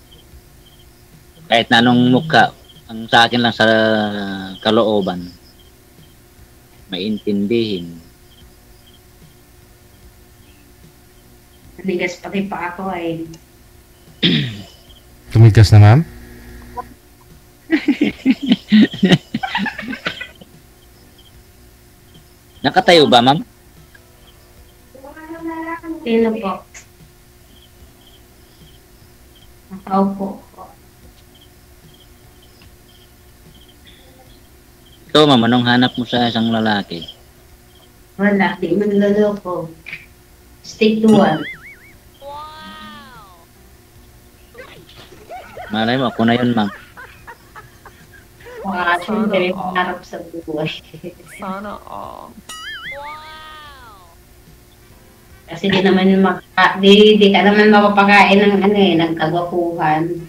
Kahit na anong mukha, ang sa akin lang sa kalooban, maintindihin. Naligas pati pa ako eh. Tumigas na, ma'am? Nakatayo ba, ma'am? Sino po? Nakaupo po. Ikaw, ma'am, anong hanap mo sa isang lalaki? Wala, di man loloko. Stick to one. Malay mo, ako na yun, ma'am. Mga siyempre, pangarap sa buhay. Sana all. Kasi di naman di ka naman mapapakain ng ano eh, ng kagwapuhan.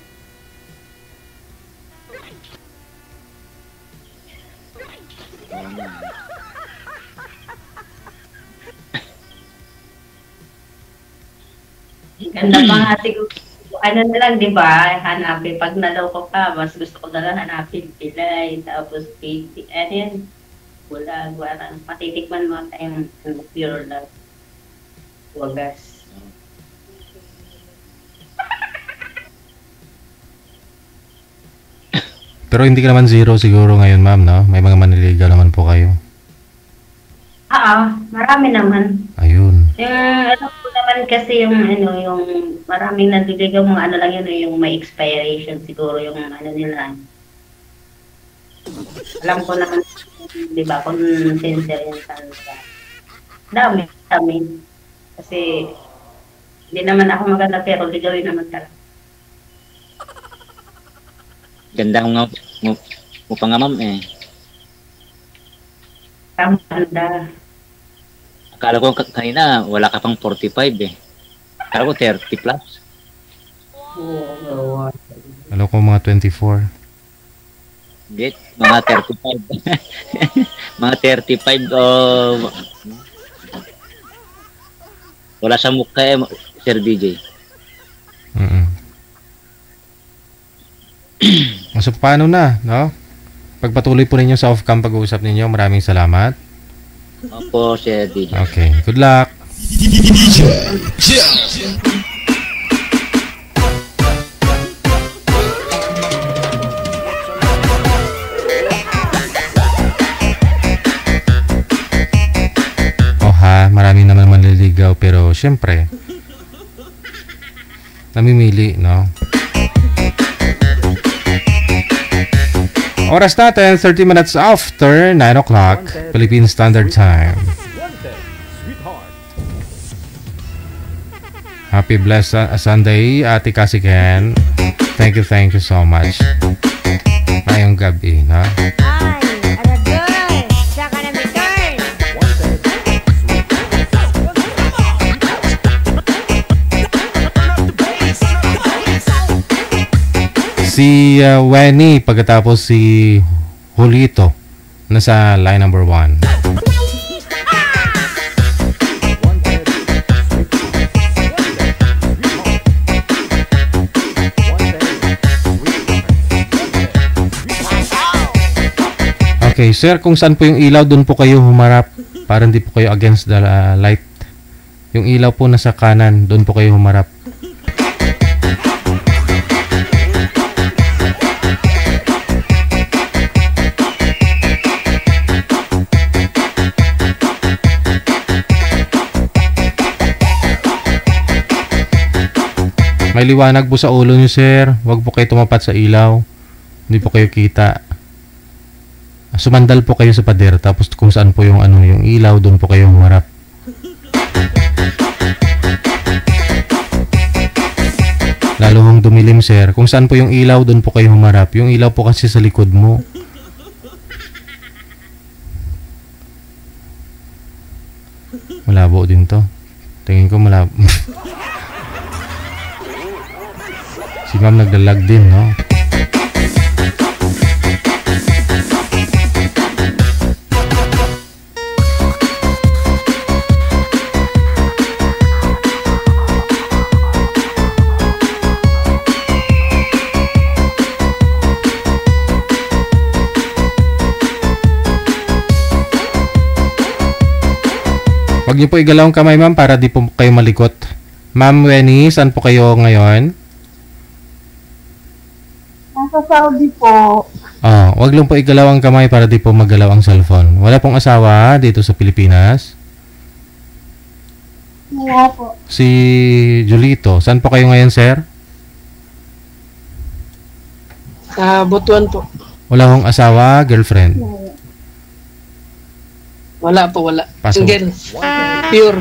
Ganda pa nga siguro. Ano na lang, di ba? Hanapin. Pag naloko ka, mas gusto ko na lang hanapin pilay. Tapos, ano yan? Bulag, warang. Patitikman mo tayong pure love. Wagas. Pero hindi ka naman zero siguro ngayon, ma'am, no? May mga manliligaw naman po kayo. Oo, marami naman. Ayun. Alam ko naman kasi yung maraming nandiligaw mga ano lang yun, yung may expiration siguro yung ano nila. Alam ko naman, di ba, kung sincere yung talaga. Dami. Kasi, hindi naman ako maganda pero ligawin naman talaga. Ganda mo pa nga, ma'am, eh. Ganda. Akala ko kanina, wala ka pang 45, eh. Akala ko 30 plus. Oo. Alam ko mga 24. Hindi, mga 35. Mga 35, wala sa mukha, eh, Sir DJ. So, paano na, no? Pagpatuloy po ninyo sa off-cam pag-uusap ninyo. Maraming salamat. Opo, Sir DJ. Okay, good luck. Maraming naman manliligaw pero syempre namimili, no? Oras natin 30 minutes after 9 o'clock Philippine Standard Time. Happy blessed Sunday, Ate Kasiken. Thank you so much. Ngayong gabi, no? Si Wenny, pagkatapos si Julito, nasa line number 1. Okay, sir, kung saan po yung ilaw, doon po kayo humarap para hindi po kayo against the light. Yung ilaw po nasa kanan, doon po kayo humarap. May liwanag po sa ulo niyo, sir. Huwag po kayo tumapat sa ilaw. Hindi po kayo kita. Sumandal po kayo sa pader. Tapos kung saan po yung yung ilaw, doon po kayo humarap. Lalo hong dumilim, sir. Kung saan po yung ilaw, doon po kayo humarap. Yung ilaw po kasi sa likod mo. Malabo din to. Tingin ko malabo. Si ma'am nagdalag din, no? Huwag niyo po igalaw ang kamay, ma'am, para di po kayo malikot. Ma'am Wenny, saan po kayo ngayon? Nasa Saudi po. Wag lang po igalaw ang kamay para di po maggalaw ang cellphone. Wala pong asawa dito sa Pilipinas? Wala po. Si Julito, saan po kayo ngayon, sir? Sa Butuan po. Wala hong asawa, girlfriend? Wala po, wala. Pasok. Single. Pure.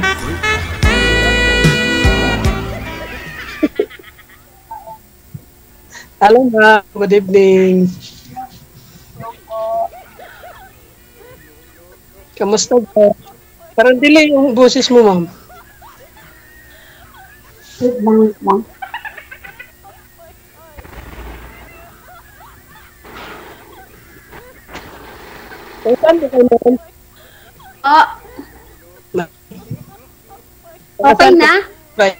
Hello, ma'am. Good evening. Kamusta po? Parang delay yung boses mo, ma'am. Wait lang. Saan po kayo, ma'am? Okay na? Right.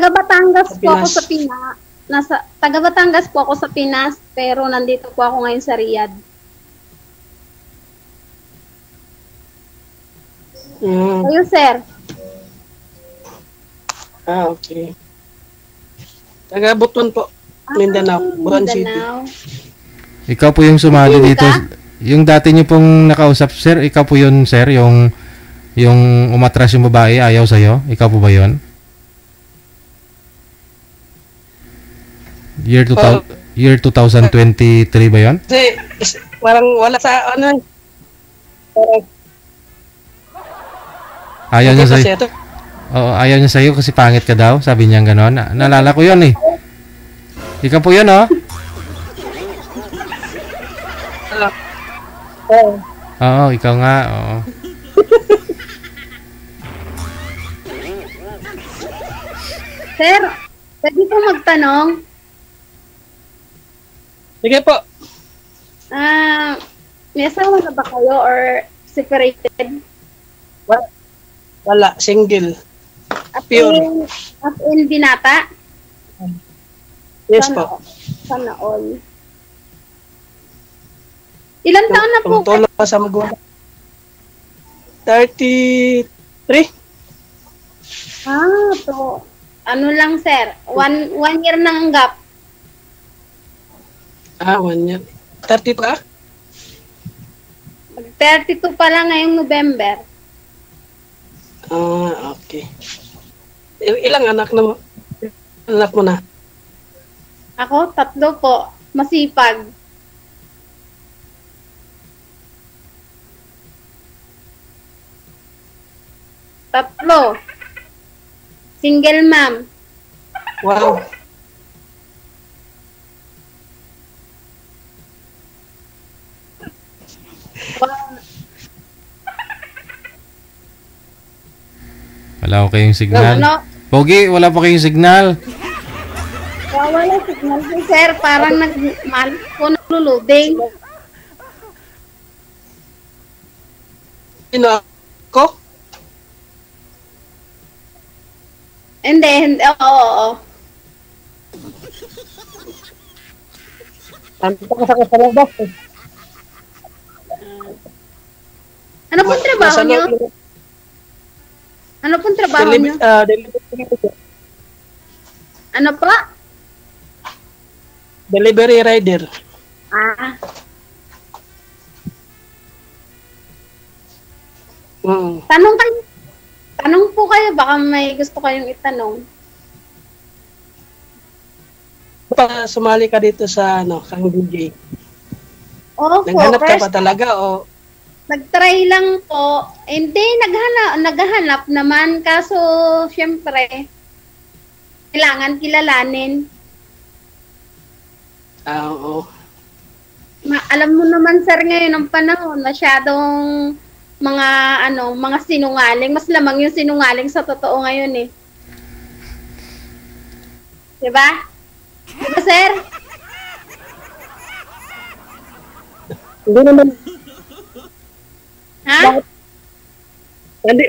taga Batangas Sa po ako Pinas. sa Pinas. Taga Batangas po ako sa Pinas, pero nandito po ako ngayon sa Riyadh. Kayo, sir? Okay. Taga Butuan po. Mindanao. Butuan City. Mindanao. Ikaw po yung sumali Sino dito. ka? Yung dati niyo pong nakausap, sir, ikaw po yun, sir, yung umatras yung babae, ayaw sa'yo? Ikaw po ba yun? Year 2023 ba yun? Kasi parang wala sa ano. Parang Ayaw niya kasi sa'yo. ito. Oo, ayaw niya sa'yo kasi pangit ka daw. Sabi niya gano'n. Naalala ko yun eh. Ikaw po yun, oh. Oo, ikaw nga. Oo. Sir, pwede po magtanong? Sige po. May asawa na ba kayo or separated? Wala. Single. As Pure. in binata? Yes po. Sana all. Ilan taon na po? Tungtolo pa sa magulang. 33. To. Ano lang, sir? One year nang gap. 1 year. 30 pa? 32 pa lang ngayong November. Okay. Ilang anak na mo? Anak mo na? Ako, 3 po. Masipag. Tatlo. Single mom. Wow. Wala ko kayong signal. Ano? Pogi, wala pa kayong signal. Wala signal si sir. Parang po naglo-loading. Sino ako? Hindi. Oo. Nandito ka sa kasalabas. Ano pong trabaho niyo? Ano pong trabaho niyo? Ano pa? Delivery rider. Tanong po kayo, baka may gusto kayong itanong. Pa sumali ka dito sa kang DJ. Opo, Naghanap ka pa talaga o? Nag-try lang po. Hindi, naghahanap naman. Kaso, syempre, kailangan kilalanin. Oo. Alam mo naman, sir, ngayon ang panahon, masyadong mga sinungaling. Mas lamang yung sinungaling sa totoo ngayon eh. Diba? Diba, sir? Hindi naman. Ha?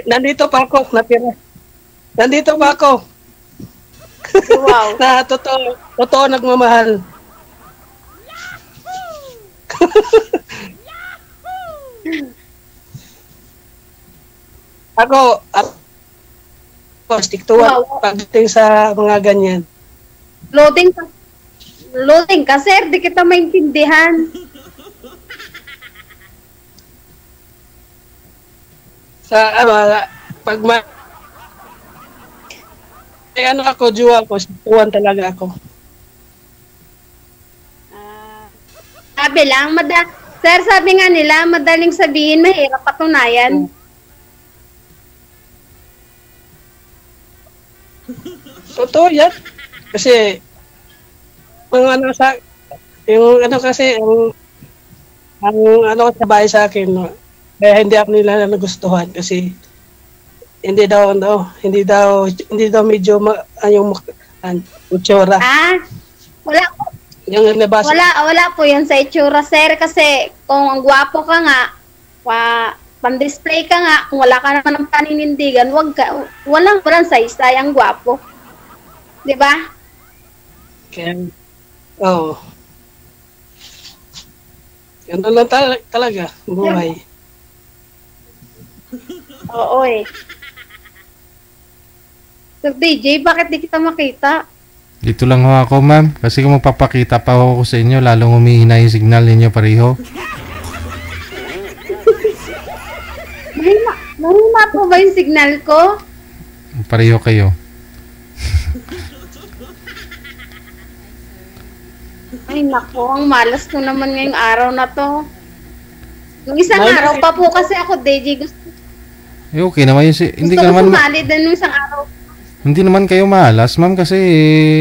Nandito pa ako, natira. Nandito pa ako. Wow. Na totoo nagmamahal. Ako stick to one pagdating sa mga ganyan. Loading ka, sir. Di kita maintindihan. Sa pag ako, juwa ko, stick to one talaga ako. Sabi nga nila, madaling sabihin, mahirap patunayan. Totoo yan. Kasi, ang sa bahay sa akin, kaya hindi ako nila nagustuhan kasi hindi daw medyo yung itsura. Wala. Yung nabasa. Wala po yan sa itsura, sir, kasi kung ang gwapo ka nga, pan-display ka nga, kung wala ka naman ng paninindigan, walang saysay ang gwapo. Di ba? Kaya, oo. Ganun lang talaga, buhay. Oo eh. Sir DJ, bakit di kita makita? Dito lang ho ako, ma'am. Kasi kung magpapakita pa ako sa inyo, lalong humihina yung signal ninyo pareho. Mahina po ba yung signal ko? Pareho kayo. Ay nako, ang malas ko naman ngayong araw na to. Nung isang araw pa po kasi ako, DJ, gusto Okay naman yun. Hindi ka ko naman... sumali din nung isang araw. Hindi naman kayo malas, ma'am, kasi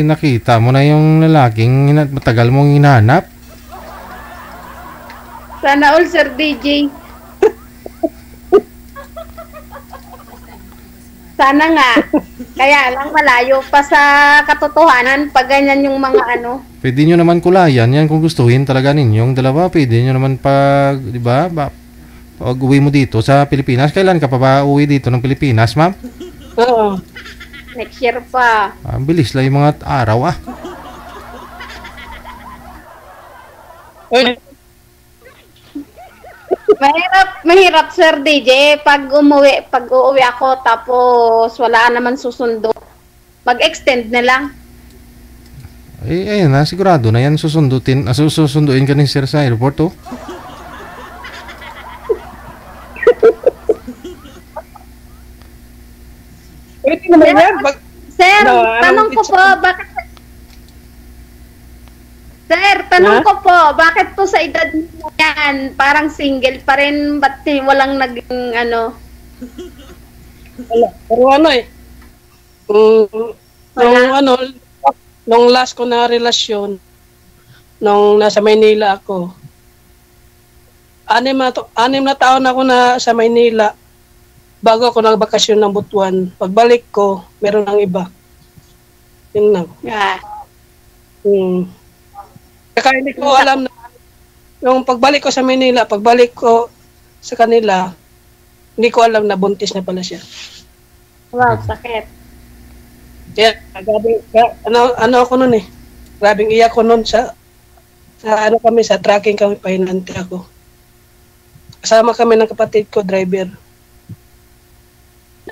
nakita mo na yung lalaking matagal mong hinahanap. Sana all, Sir DJ. Sana nga. Kaya lang malayo pa sa katotohanan pag ganyan yung mga ano. Pwede nyo naman kulayan yan kung gustuhin talaga ninyong dalawa. Pwede nyo naman pag, di ba, pag uwi mo dito sa Pilipinas. Kailan ka pa ba uwi dito ng Pilipinas, ma'am? Oo. Next year pa. Ang bilis lang yung mga araw, ah. Mahirap, Sir DJ, pag uuwi ako tapos wala naman susundo. Mag-extend na lang. Ayun na, sigurado na yan susunduin ka ni sir sa airport, oh. Pwede naman yan. Sir, tanong ko po, bakit... Sir, tanong ko po, bakit po sa edad mo yan, parang single pa rin, ba't walang naging ano? Wala. Pero ano eh, nung last ko na relasyon, nung nasa Maynila ako, 6 na taon ako na sa Maynila, bago ako nagbakasyon ng Butuan. Pagbalik ko, meron ng iba. Yun lang. Yeah. Kaya hindi ko alam na yung pagbalik ko sa Manila, pagbalik ko sa kanila, hindi ko alam na buntis na pala siya. Wow, sakit. Kaya, ano ako nun eh. Grabing iyak ko nun sa tracking kami, pahinante ako. Kasama kami ng kapatid ko, driver.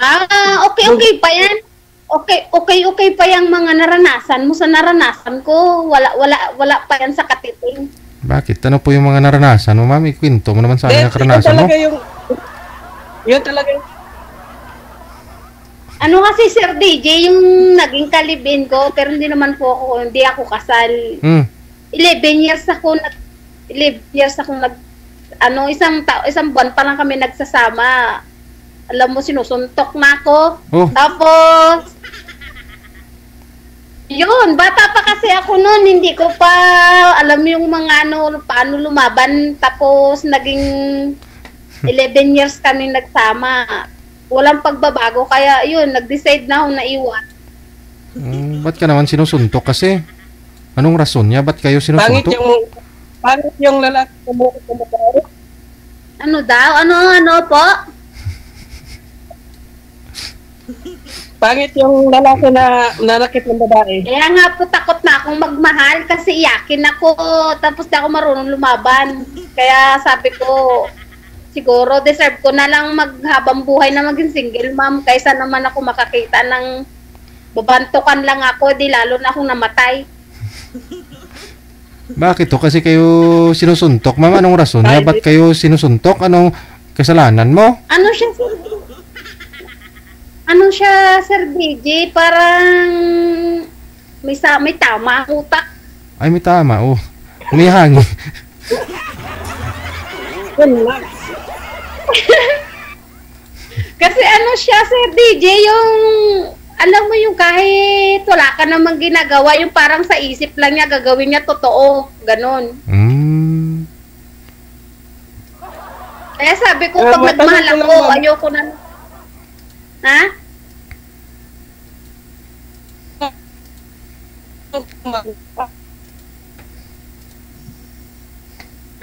Okay pa yan. Okay pa yung mga naranasan mo. Sa naranasan ko, wala pa yan sa katiting. Bakit? Ano po yung mga naranasan mo, ma'am? Ikwento mo naman sa akin ang karanasan mo. Yun talaga yung... Ano kasi, Sir DJ, yung naging kalibin ko, pero hindi ako kasal. 11 years ako isang buwan pa lang kami nagsasama. Alam mo, sinusuntok na ako. Oh. Tapos, yun, bata pa kasi ako noon, hindi ko pa alam yung mga paano lumaban. Tapos, naging 11 years kami nagsama. Walang pagbabago, kaya yun, nag-decide na ako na iwan. Ba't ka naman sinusuntok kasi? Anong rason niya? Ba't kayo sinusuntok? Pangit yung lalaki kumukot ng babae. Ano daw? Ano po? Pangit yung lalaki na nanakit ng babae. Kaya nga po takot na akong magmahal kasi iyakin ako tapos di ako marunong lumaban. Kaya sabi ko, siguro deserve ko na lang maghabang buhay na maging single ma'am kaysa naman ako makakita ng babantukan lang ako, di lalo na akong namatay. Bakit to? Kasi kayo sinusuntok, ma'am? Anong rason niya? Ba't kayo sinusuntok? Anong kasalanan mo? Ano siya, Sir DJ? Parang may tama ang utak. Ay, may tama, oh. May hangin. Kasi ano siya, Sir DJ, yung alam mo yung kahit wala ka namang ginagawa, yung parang sa isip lang niya, gagawin niya totoo. Ganon. Kaya sabi ko, pag nagmahal ako, ayoko na. Ha?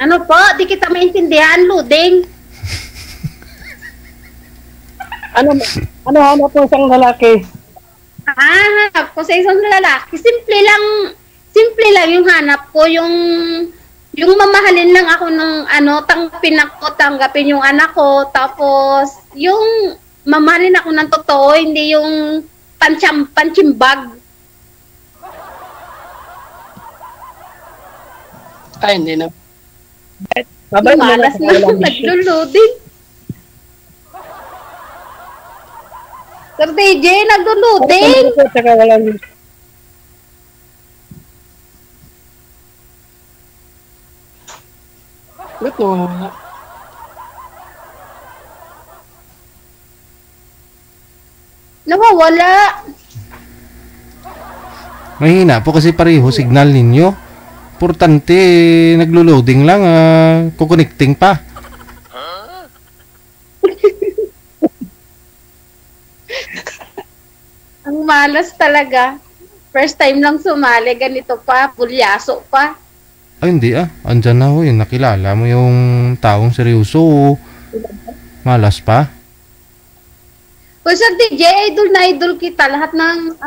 Ano po? Di kita maintindihan, Luding. Ano po isang lalaki? hanap ko sa isang lalaki, simple lang yung hanap ko, yung mamahalin lang ako ng tanggapin yung anak ko, tapos yung mamahalin ako ng totoo, hindi yung panchimbag. Ay, hindi na. Malas na nagluluding. Sir DJ, nagluluding. Tsaka walang ba't nawawala? Nawawala. Mahina po kasi pareho signal ninyo. Importante, naglo-loading lang, kukonecting pa. Ang malas talaga. First time lang sumali, ganito pa, bulyaso pa. Ay, hindi andyan na ho, yung nakilala mo yung taong seryoso. Malas pa. O Sir DJ, idol na idol kita. Lahat ng,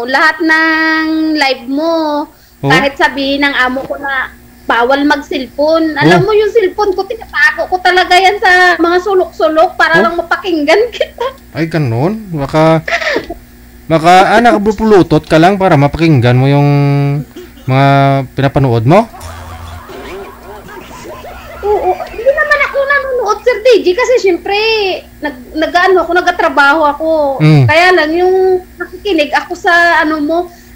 lahat ng live mo. Oh? Kahit sabihin ng amo ko na bawal mag-cellphone. Alam mo yung cellphone ko, tinatago ko talaga yan sa mga sulok-sulok para lang mapakinggan kita. Ay, ganun. Baka nakapulutot ka lang para mapakinggan mo yung mga pinapanood mo? Oo, hindi naman ako nanonood, Sir DJ, kasi syempre, nagtatrabaho ako. Kaya lang, yung nakikinig ako sa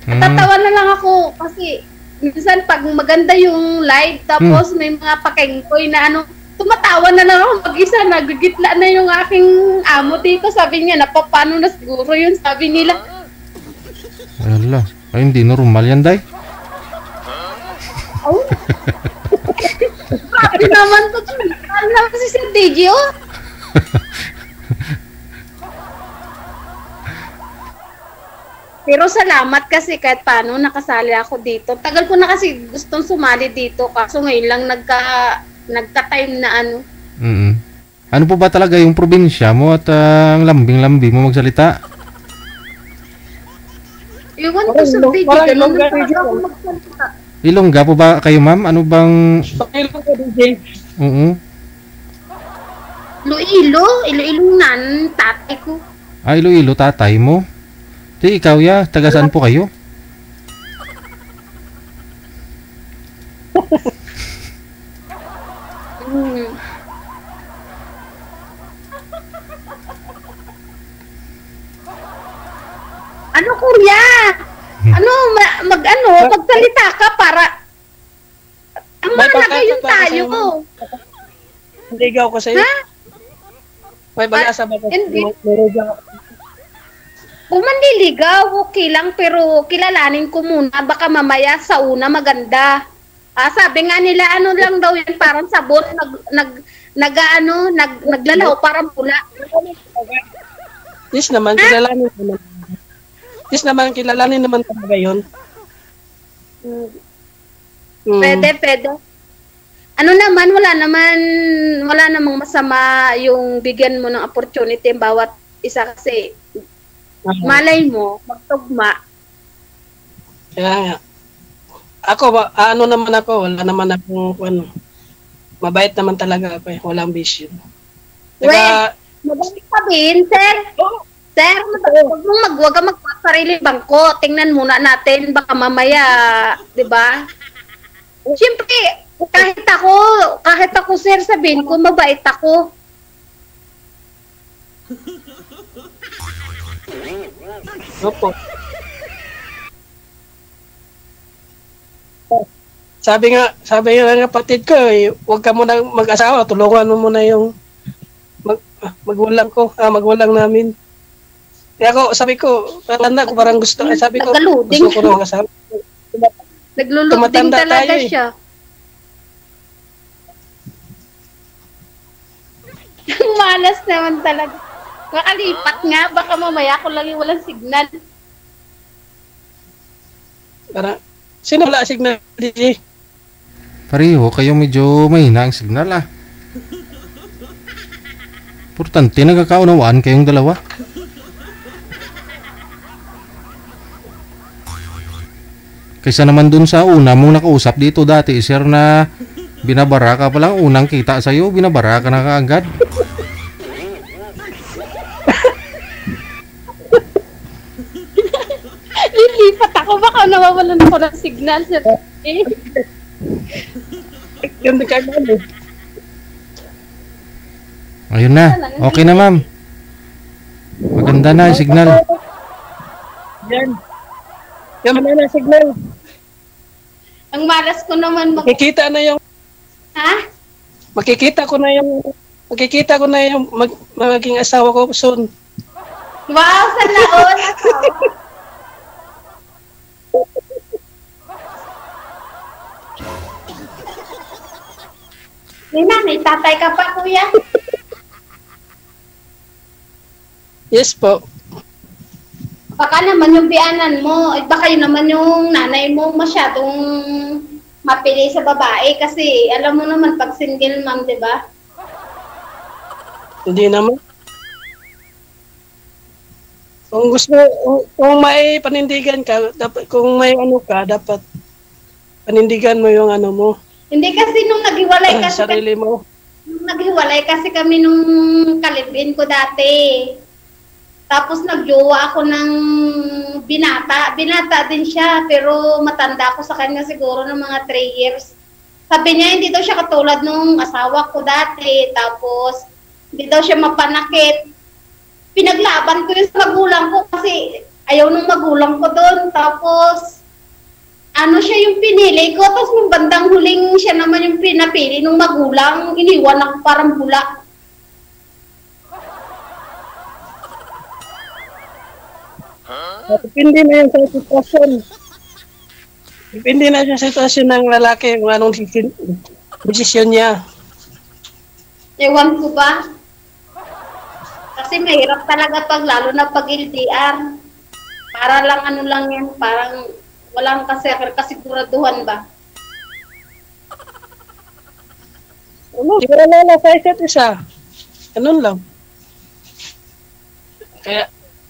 tatawa na lang ako kasi minsan pag maganda yung live, tapos may mga pakengkoy na tumatawa na lang ako mag-isa, nagigitla na yung aking amo dito. Sabi niya, napapano na siguro yun, sabi nila. Wala, ay hindi normal yan, day. Oh. Grabe naman to. Ano naman si Sir DJ, oh. Pero salamat kasi kahit paano nakasali ako dito. Tagal ko na kasi gustong sumali dito, kaso ngayon lang nagka-time na Ano po ba talaga yung probinsya mo at ang lambing-lambi mo magsalita? Iwan ko sa DJ, ganun na ako magsalita. Ilongga po ba kayo, ma'am? Ano bang... Ilongga, DJ. Oo. Iloilo nan, tatay ko. Ah, Iloilo, tatay mo? Di, ikaw taga saan po kayo? Ano, kuya? Magsalita ka para ang mahalaga yung tayo ko. Hindi gaw ko sa'yo. Ha? May bagasa ba ko? Kung manliligaw, okay lang, pero kilalanin ko muna, baka mamaya sa una maganda. Sabi nga nila, lang daw yan, parang sabon, naglalaho, parang pula. Yes naman, kilalanin naman. Yes naman, kilalanin naman talaga yun. Pwede. Wala namang masama yung bigyan mo ng opportunity ang bawat isa kasi malay mo, magtugma. Kaya nga. Ako, naman ako, wala naman akong, mabait naman talaga ako eh, walang bisyo. Mabait sabihin, sir. Sir, wag kang magpapasarili bangko. Tingnan muna natin, baka mamaya, di ba? Siyempre, kahit ako, sir, sabihin ko, mabait ako. Opo. Sabi nga ng kapatid ko, huwag ka muna mag-asawa, tulungan mo muna yung magwalang namin. Kaya sabi ko, parang gusto, sabi ko, gusto ko na mag-asawa. Nagluluding talaga siya. Malas naman talaga. Makalipat nga, baka mamaya ko lang yung walang signal. Sino wala signal, DJ? Pareho, kayo medyo mahina ang signal Importante, nagkakaunawaan kayong dalawa. Kaysa naman dun sa una mong nakausap dito dati, sir, na binabara ka pa lang, unang kita sa'yo, binabara ka na kaagad. Lilipat ako, baka nawawalan ako ng signal, sir. Ganda ka gano'n. Ayun na. Okay na, ma'am. Maganda na yung signal. Yan. Yan na signal. Ang malas ko naman makikita na yung Ha? Makikita ko na yung magiging asawa ko soon. Wow, sana all. Nina, may tatay ka pa, kuya? Yes po. Baka naman yung biyanan mo, baka yun naman yung nanay mo masyadong mapili sa babae kasi alam mo naman pag single mom, di ba? Hindi naman. Kung gusto, kung may panindigan ka, dapat, kung may ano ka, dapat panindigan mo yung ano mo. Hindi kasi nung naghiwalay kasi sarili mo. Nung naghiwalay kasi kami nung kalibin ko dati. Tapos nagjowa ako ng binata. Binata din siya, pero matanda ako sa kanya siguro ng mga 3 years. Sabi niya, hindi daw siya katulad nung asawa ko dati. Tapos, hindi daw siya mapanakit. Pinaglaban ko yung sa magulang ko kasi ayaw nung magulang ko doon. Tapos, ano siya yung pinili ko. Tapos, nung bandang huling siya naman yung pinapili nung magulang, iniwan ako parang bula. Depende na yan sa sitwasyon. Depende na sa sitwasyon ng lalaki kung anong desisyon niya. Ewan ko ba? Kasi mahirap talaga pag lalo na pag LDR. Para lang ano lang yan, parang walang kasiguraduhan ba? Ano, di ko nalala sa isa't isa. Ganun lang.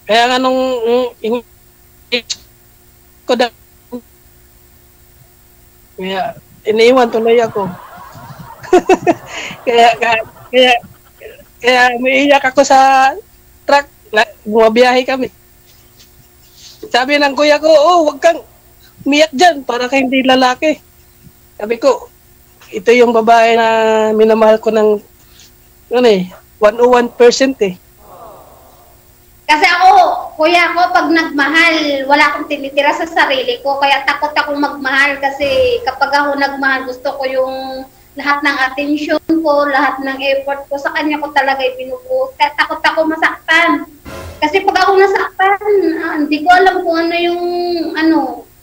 Kaya nga nung ko da kaya iniwan tuloy ako. kaya umiiyak ako sa truck. Bumabiyahe kami. Sabi ng kuya ko, wag kang umiyak dyan para kay hindi lalaki. Sabi ko, ito yung babae na minamahal ko ng 101% eh. Kasi ako, kuya ko, pag nagmahal, wala akong tinitira sa sarili ko. Kaya takot akong magmahal kasi kapag ako nagmahal, gusto ko yung lahat ng attention ko, lahat ng effort ko, sa kanya ko talaga ibinubuhos. Kaya takot ako masaktan. Kasi pag ako nasaktan, hindi ko alam kung ano yung,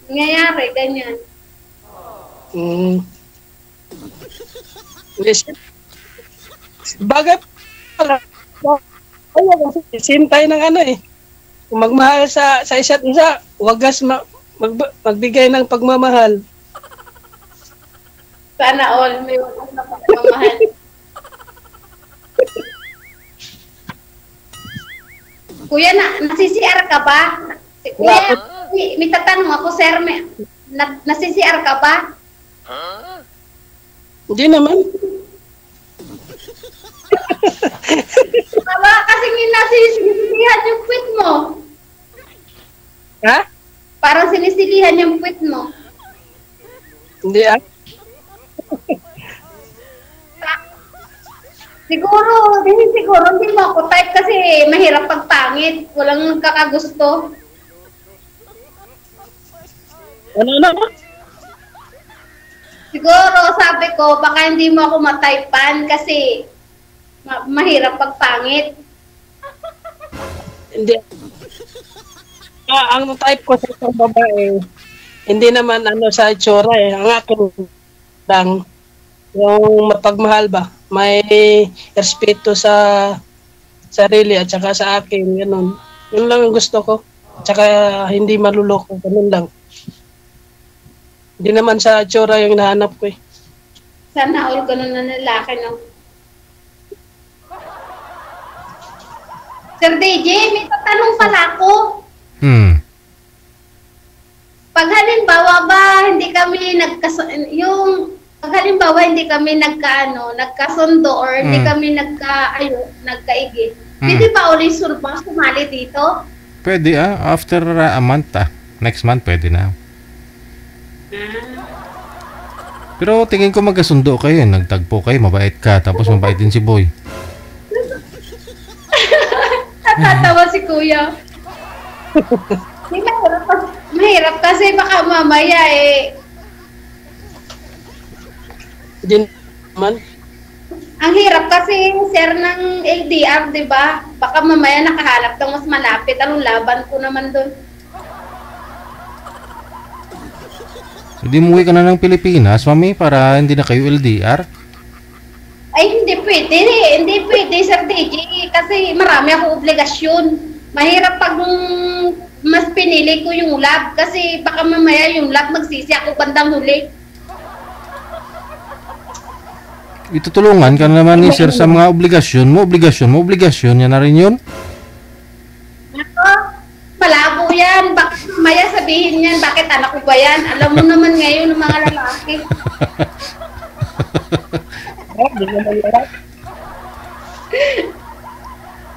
nangyayari, ganyan. Bagay pala. Same tayo ng kung magmahal sa isa't isa, wagas magbigay ng pagmamahal. Sana all may wagas na pagmamahal. Kuya, nasi-CR ka ba? Kuya, may tatanong ako, sir, nasi-CR ka ba? Hindi naman. Baba, kasi sinisilihan yung puwit mo. Ha? Parang sinisilihan yung puwit mo. Hindi Siguro hindi mo ako type kasi mahirap pagpangit. Walang kakagusto. Ano? Siguro, sabi ko, baka hindi mo ako matypean kasi mahirap pagpangit. Hindi. Ang type ko sa isang babae, hindi naman sa itsura eh. Ang akin lang, yung mapagmahal ba? May respeto sa sarili at saka sa akin, ganun. Yun lang ang gusto ko. At saka hindi maluloko, ganun lang. Hindi naman sa itsura yung hinahanap ko eh. Sana all ganun na lalaki, no? Sir DJ, may tatanong pala ako. Pag halimbawa ba halimbawa hindi kami nagkasundo or hindi kami nagkaigit. Pwede ba ulit sumali dito? Pwede after a month Next month pwede na. Pero tingin ko magkasundo kayo, nagtagpo kayo, mabait ka, tapos mabait din si Boy. Natatawa si Kuya. Mahirap kasi baka mamaya Din man. Ang hirap kasi sir ng LDR, 'di ba? Baka mamaya nakahanap ng mas malapit. Anong laban ko naman doon? Hindi umuwi ka na ng Pilipinas, mami, para hindi na kayo LDR? Ay, hindi pwede. Hindi pwede, Sir DJ. Kasi marami akong obligasyon. Mahirap pag mas pinili ko yung lab. Kasi baka mamaya yung lab magsisi ako bandang huli. Itutulungan ka naman ni sir sa mga obligasyon mo. Obligasyon niya na rin yun. Ako, malabo yan. Baka mamaya sabihin yan, bakit anak ko ba yan? Alam mo naman ngayon ng mga lalaki.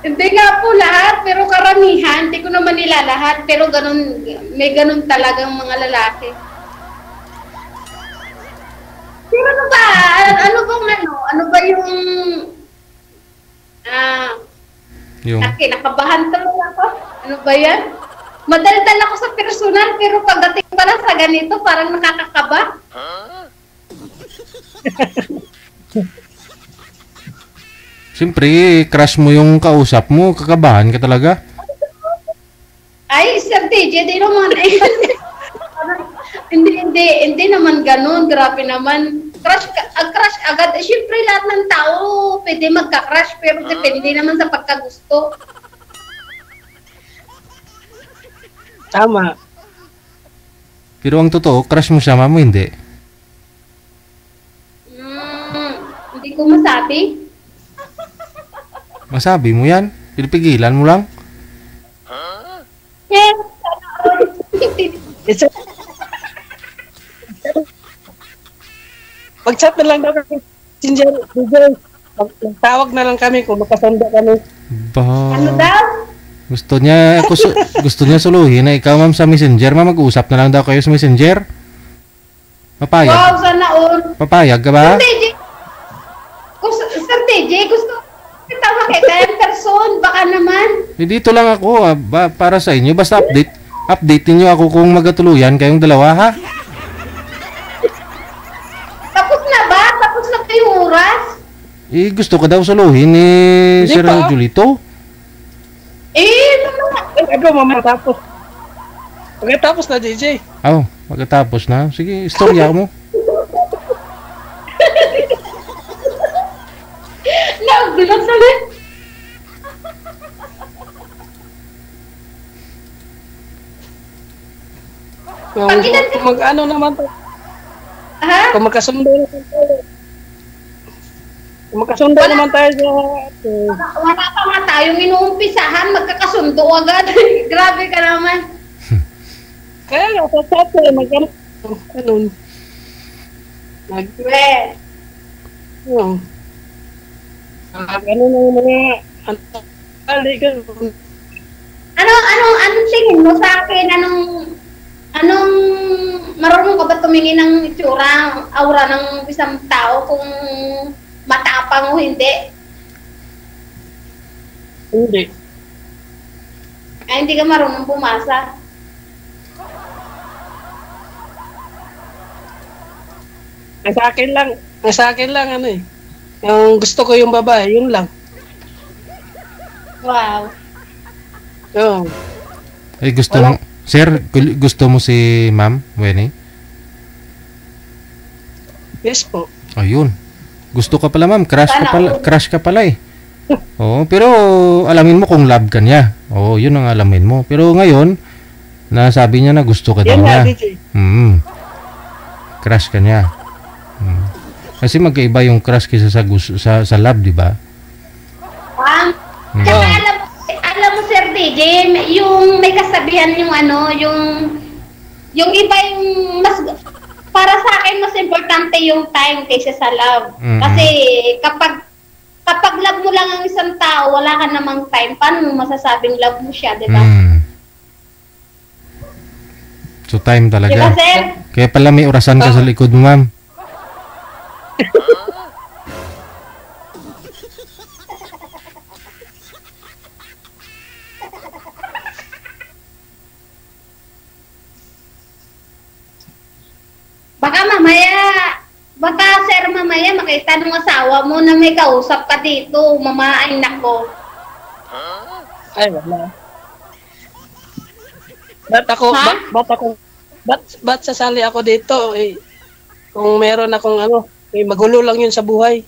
Hindi nga po lahat, pero karamihan. Hindi ko naman nila lahat, pero ganun, may ganun talagang mga lalaki. Pero ano ba? Ano ba yung nakabahan talaga ako? Ano ba yan? Madaldal ako sa personal, pero pagdating pala sa ganito, parang nakakakaba. Siyempre, crush mo yung kausap mo, kakabahan ka talaga. Ay, Sir DJ, di naman. Hindi naman ganun. Grabe naman. Crush agad. Siyempre, lahat ng tao pwede magka-crush, pero depende naman sa pagkagusto. Tama. Pero ang totoo, crush mo siya, mamo, hindi? Hindi ko masabi. Masabi mo yan? Pinipigilan mo lang? Yes. Mag-chat na lang daw kami. Magtawag na lang kami kung makasanda kami. Ano daw? Gusto niya suluhin na ikaw, ma'am, sa Messenger. Ma'am, mag-usap na lang daw kayo sa Messenger. Papayag? Wow, sana all. Papayag ka ba? Sir TJ, gusto kita makita yung person. Baka naman. Dito lang ako, para sa inyo. Basta update niyo ako kung magkatuluyan kayong dalawa, ha? Tapos na ba? Tapos na kayong oras? Gusto ko daw suluhin ni Sir Julito. Matapos. Pagkatapos na, DJ. Pagkatapos na. Sige, istorya mo. Nagulat ulit. Kung mag-ano naman to. Kung magkasundo naman tayo. Naman tayo sa... Wala pa nga tayong inuumpisahan, magkakasundo agad. Grabe ka naman. Kaya nga, sa chat mag-ano. Ganun. Ano na yung mga... Anong tingin mo sa akin? Anong marunong ka ba tumingin ng itsura, aura ng isang tao kung matapang o hindi? Hindi. Ay, hindi ka marunong pumasa. Sa akin lang ano eh. Yung gusto ko yung babae, yun lang. Wow. Yung. Ay, gusto mo, sir, gusto mo si Ma'am Wenny? Yes po. Ayun. Gusto ka pala, ma'am. Crush ka pala eh. Oo, pero alamin mo kung love ka niya. Oo, yun ang alamin mo. Pero ngayon, nasabi niya na gusto ka daw niya. Crush ka niya. Kasi magkaiba yung crush kaysa sa love, di ba? Alam mo, Sir DJ, yung may kasabihan yung yung iba yung para sa akin, mas importante yung time kaysa sa love. Mm. Kasi kapag love mo lang ang isang tao, wala ka namang time. Paano mo masasabing love mo siya, di ba? So time Di ba, talaga. sir? Kaya pala may orasan ka sa likod mo, ma'am. Baka sir mamaya makita ng asawa mo na may kausap ka dito, mamaay nako. Ay, wala. Ba't sasali ako dito? Eh, kung meron akong magulo lang yun sa buhay.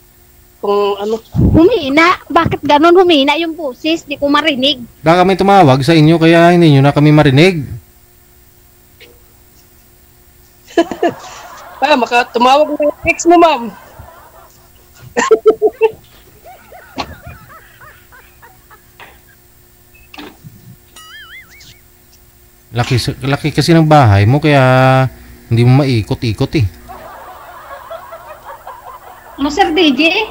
Kung ano. Humina? Bakit ganun humina yung busis? Di ko marinig. Baka may tumawag sa inyo kaya hindi nyo na kami marinig. Tumawag mo yung ex mo, ma'am. Laki kasi ng bahay mo kaya hindi mo maikot-ikot eh. Ano, Sir DJ?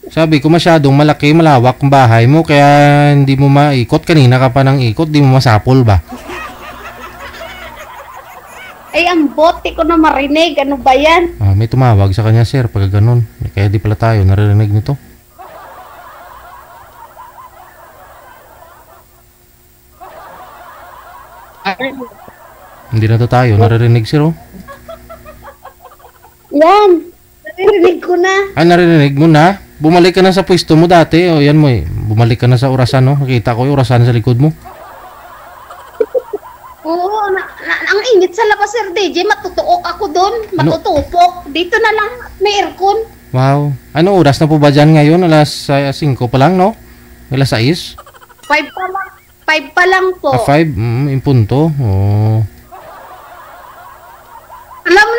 Sabi ko masyadong malaki, malawak ang bahay mo kaya hindi mo maikot. Kanina ka pa nang ikot, di mo masapol ba? Ay, ang bote ko na marinig. Ano ba yan? May tumawag sa kanya, sir, pag ganun. Kaya di pala tayo naririnig nito. Hindi na to tayo naririnig, sir, oh. Yan. Naririnig ko na. Ay, naririnig mo na? Bumalik ka na sa pwesto mo dati. O, yan mo eh. Bumalik ka na sa orasan, no? Nakita ko yung orasan sa likod mo. Oo, ang init sa labas, Sir DJ. Matutuok ako doon. Matutupok. Dito na lang may aircon. Wow. Ano oras na po ba dyan ngayon? Alas 5 pa lang, no? Alas 6? 5 pa lang. 5 pa lang po. 5? Yung punto. Oh. Alam mo,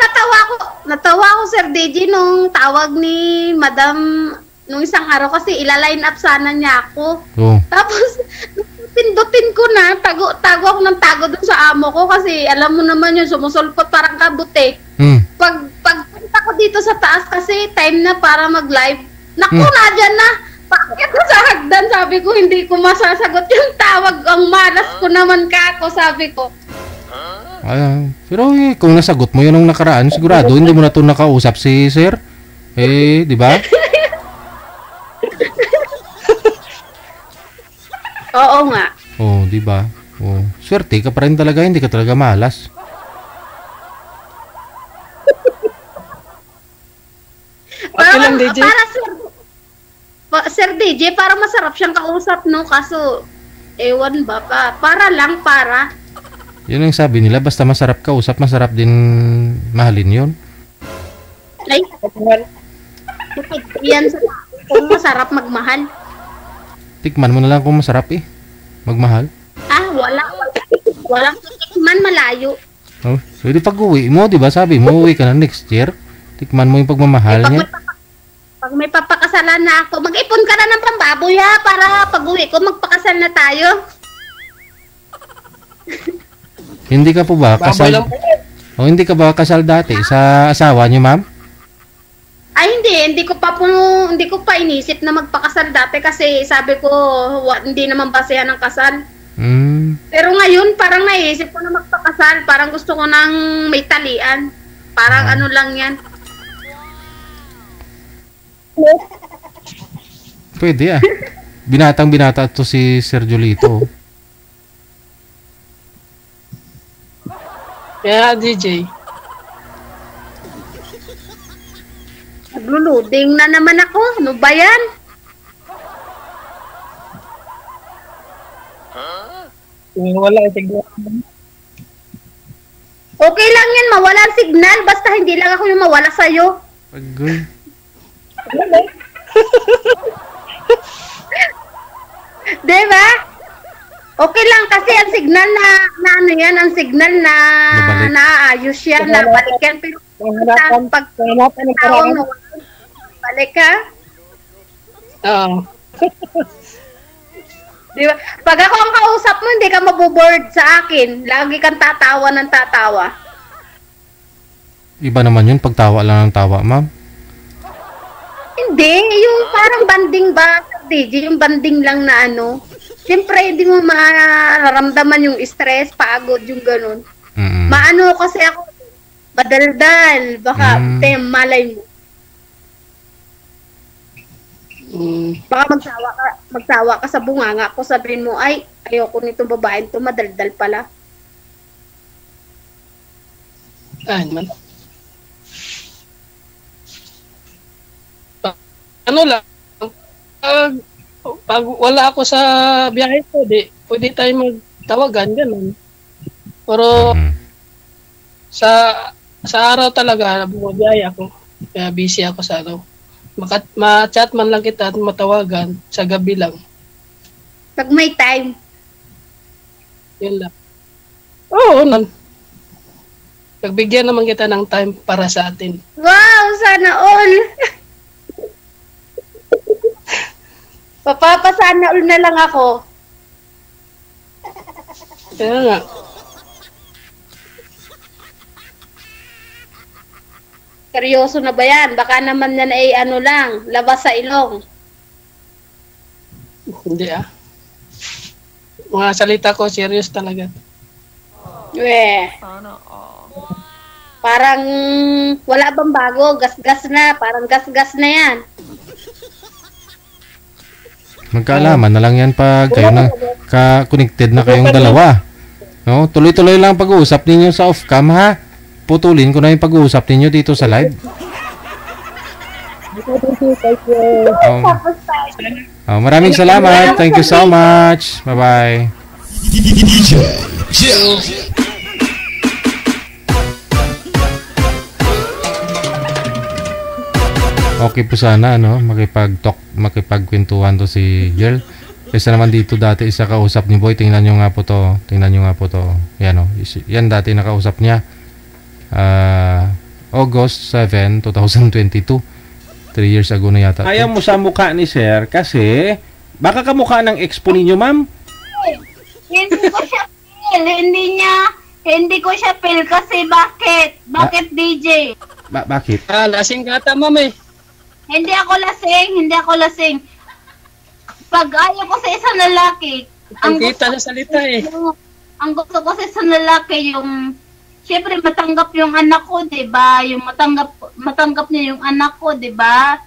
natawa ko, Sir DJ, nung tawag ni Madam nung isang araw kasi ila-line up sana niya ako. Oh. Tapos, pindutin ko na, tago ako ng tago dun sa amo ko kasi alam mo naman yun, sumusulpot parang kabuti. Pagpunta ko dito sa taas kasi time na para mag-live, naku, nadyan na. Bakit ko sa hagdan, sabi ko, hindi ko masasagot yung tawag. Ang malas ko naman ka ako, sabi ko. Pero kung nasagot mo yun nung nakaraan, sigurado hindi mo na ito nakausap si sir. Eh, di ba? Oo nga. Oh, di ba? Oh, swerte ka pa rin talaga, hindi ka talaga malas. Para Sir DJ, para masarap siyang kausap, no? Kaso, ewan ba pa? Para. Yun ang sabi nila, basta masarap kausap, masarap din mahalin yun. Ay, yan sa kung masarap magmahal. Tikman mo na lang kung masarap eh. Magmahal. Walang tikman, malayo. Oh, so di pag uwi mo, di ba? Sabi mo, uwi ka na next year. Tikman mo yung pagmamahal niya. Pag may papakasalan na ako, mag-ipon ka na ng pambaboy ha, para pag uwi ko, magpakasal na tayo. Hindi ka po ba kasal? O hindi ka ba kasal dati sa asawa niyo, ma'am? Ay hindi ko pa inisip na magpakasal dati kasi sabi ko hindi naman basehan ng kasal. Pero ngayon parang naisip ko na magpakasal, parang gusto ko nang may talian. Parang ano lang yan. Pwede ah. Binata to si Sir Jolito. Yeah, DJ. Nagluluding na naman ako. Ano ba yan? Wala ang signal. Okay lang yan, mawala ang signal. Basta hindi lang ako yung mawala sa'yo. Agoy. Diba? Okay lang kasi ang signal na ano yan, ang signal na naayos yan, nabalik yan. Pero pag taong balik ka? Oo. Diba? Pag ako ang kausap mo, hindi ka maboboard sa akin. Lagi kang tatawa ng tatawa. Iba naman yun, pagtawa lang ng tawa, ma'am. Hindi, yung parang banding ba, DJ, yung banding lang na ano. Siyempre, hindi mo mararamdaman yung stress, pagod, yung ganun. Maano kasi ako, madaldal, baka malay mo. Baka magsawa ka sa bunganga ko, sabihin mo, ay, ayoko nitong babaeng to, madaldal pala. Ay, man. Ano lang, pag wala ako sa biyahe ko, pwede tayo magtawagan, ganun. Pero sa araw talaga, bumabiyahe ako. Kaya busy ako sa araw. Ma-chat man lang kita at matawagan sa gabi lang. Pag may time. Yun lang. Oo, pagbigyan naman kita ng time para sa atin. Wow, sana all! Papapasana all na lang ako. Kaya nga. Seryoso na ba yan? Baka naman yan ay ano lang, labas sa ilong. Hindi Mga salita ko, serious talaga. Parang wala bang bago, gas-gas na, parang gas-gas na yan. Magkaalaman na lang yan pag kayo na connected na kayong dalawa. No? Tuloy-tuloy lang pag-uusap ninyo sa off-cam, ha? Putulin ko na yung pag-uusap ninyo dito sa live. Maraming salamat. Thank you so much. Bye-bye. Okay po sana, no? Makipagkwentuhan to si girl. Kaysa naman dito dati isa kausap ni Boy. Tingnan nyo nga po to. Yan, no? Yan dati nakausap niya. August 7, 2022. 3 years ago na yata. Ayaw mo sa mukha ni sir kasi baka kamukha ng expo ninyo, ma'am. Hindi ko siya feel. Hindi ko siya feel kasi bakit? Bakit, DJ? Bakit? Lasing ka ata, ma'am eh. Hindi ako lasing. Pag ayaw ko sa isang lalaki, ang kita sa salita eh. Ang gusto ko sa isang lalaki yung siyempre matanggap yung anak ko, 'di ba? Yung matanggap niya yung anak ko, 'di ba?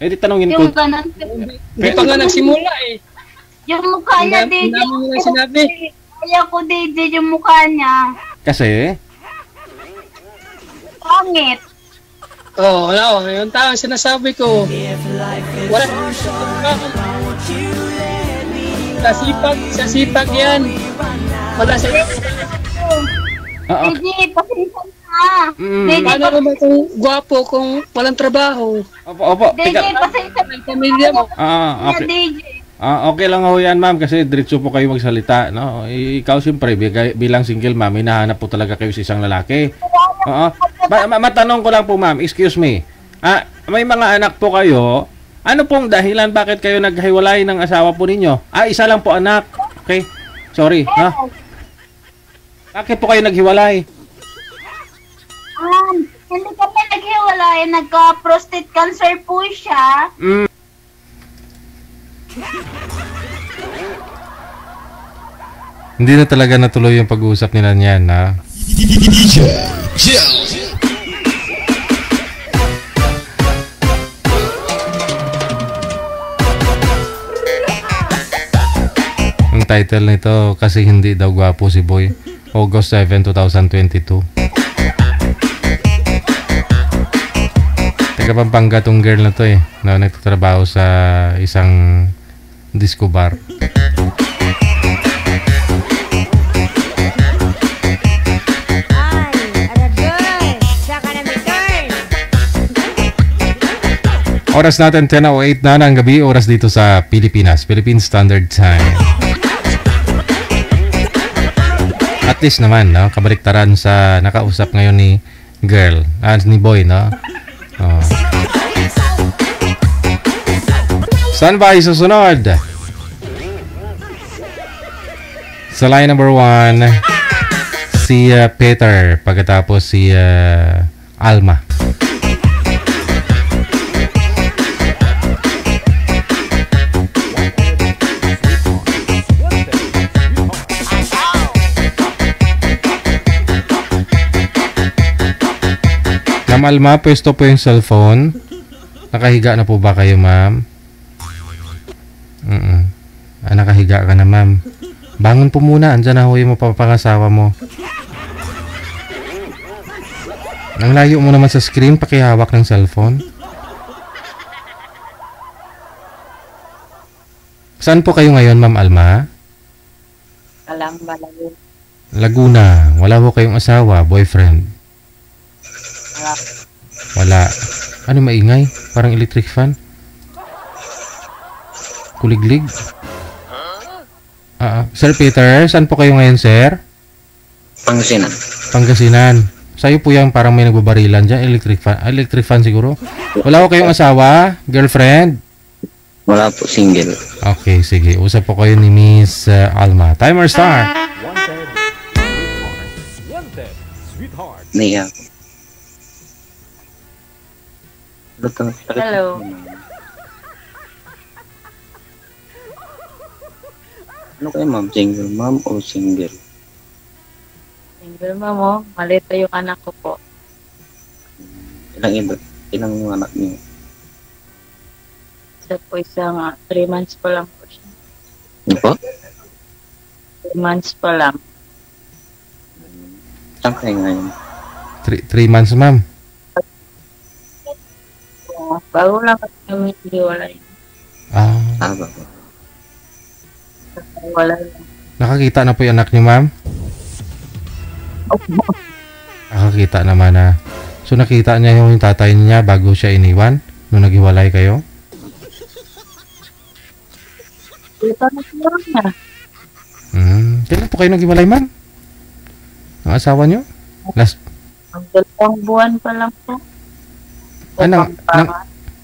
Eh di tanungin yung ko. Hindi pa nga nagsimula eh. Yung mukha niya, DJ. Ayaw ko, DJ, yung mukha niya. Kasi? Pangit. Yung tao sinasabi ko. Wala. Sa sipag yan. Wala sa DJ, pasensya na. Paano naman kung gwapo kung walang trabaho? Opo. DJ, pasensya na. Pamilya mo. Okay. Okay lang ho yan, ma'am, kasi diretso po kayo magsalita, no? Ikaw siyempre, bilang single ma'am, hinahanap po talaga kayo sa isang lalaki. Matanong ko lang po, ma'am, excuse me. May mga anak po kayo. Ano pong dahilan bakit kayo naghiwalay ng asawa po ninyo? Isa lang po anak. Okay? Sorry, no? Bakit po kayo naghiwalay? Hindi kami naghiwalay. Nagka-prostate cancer po siya. Hindi na talaga natuloy yung pag-uusap nila niyan, ha? Ang title nito, kasi hindi daw gwapo si Boy. August 7, 2022. Taga Pampanga tong girl na to eh. Na nagtatrabaho sa isang disco bar. Oras natin 10:08 na ng gabi, oras dito sa Pilipinas, Philippine Standard Time. At least naman, no, kabaliktaran sa nakausap ngayon ni girl, ni Boy, no. Saan ba susunod? Sa line number 1, si Peter, pagkatapos si Alma. Ma'am Alma, pwesto po yung cellphone. Nakahiga na po ba kayo, ma'am? Nakahiga ka na, ma'am. Bangon po muna. Andyan na ho yung mapapangasawa mo. Nang layo mo naman sa screen, pakihawak ng cellphone. Saan po kayo ngayon, ma'am Alma? Laguna. Wala ho kayong asawa, boyfriend? Wala. Ano maingay? Parang electric fan? Kuliglig? Sir Peter, saan po kayo ngayon, sir? Pangasinan. Pangasinan. Sa'yo po yan, parang may nagbabarilan dyan. Electric fan. Electric fan siguro. Wala ko kayong asawa? Girlfriend? Wala po, single. Okay, sige. Usap po kayo ni Miss Alma. Timer start. Wanted, sweetheart. Naiya. Hello. Ano kayo, ma'am? Single ma'am o single? Single ma'am, oh. Malito yung anak ko po. Ilang anak niyo? Isa po isang 3 months pa lang po siya. Ano po? 3 months pa lang. Saan kayo ngayon? 3 months, ma'am. Bago lang kami hiwalay. Ba? Wala lang. Nakakita na po yung anak niyo, ma'am? Nakakita naman na. So nakita niya yung tatay niya bago siya iniwan? Nung naghiwalay kayo? Kita na siya niya. Kailan po kayo naghiwalay, ma'am? Ang asawa niyo? Ang 2 buwan pa lang po.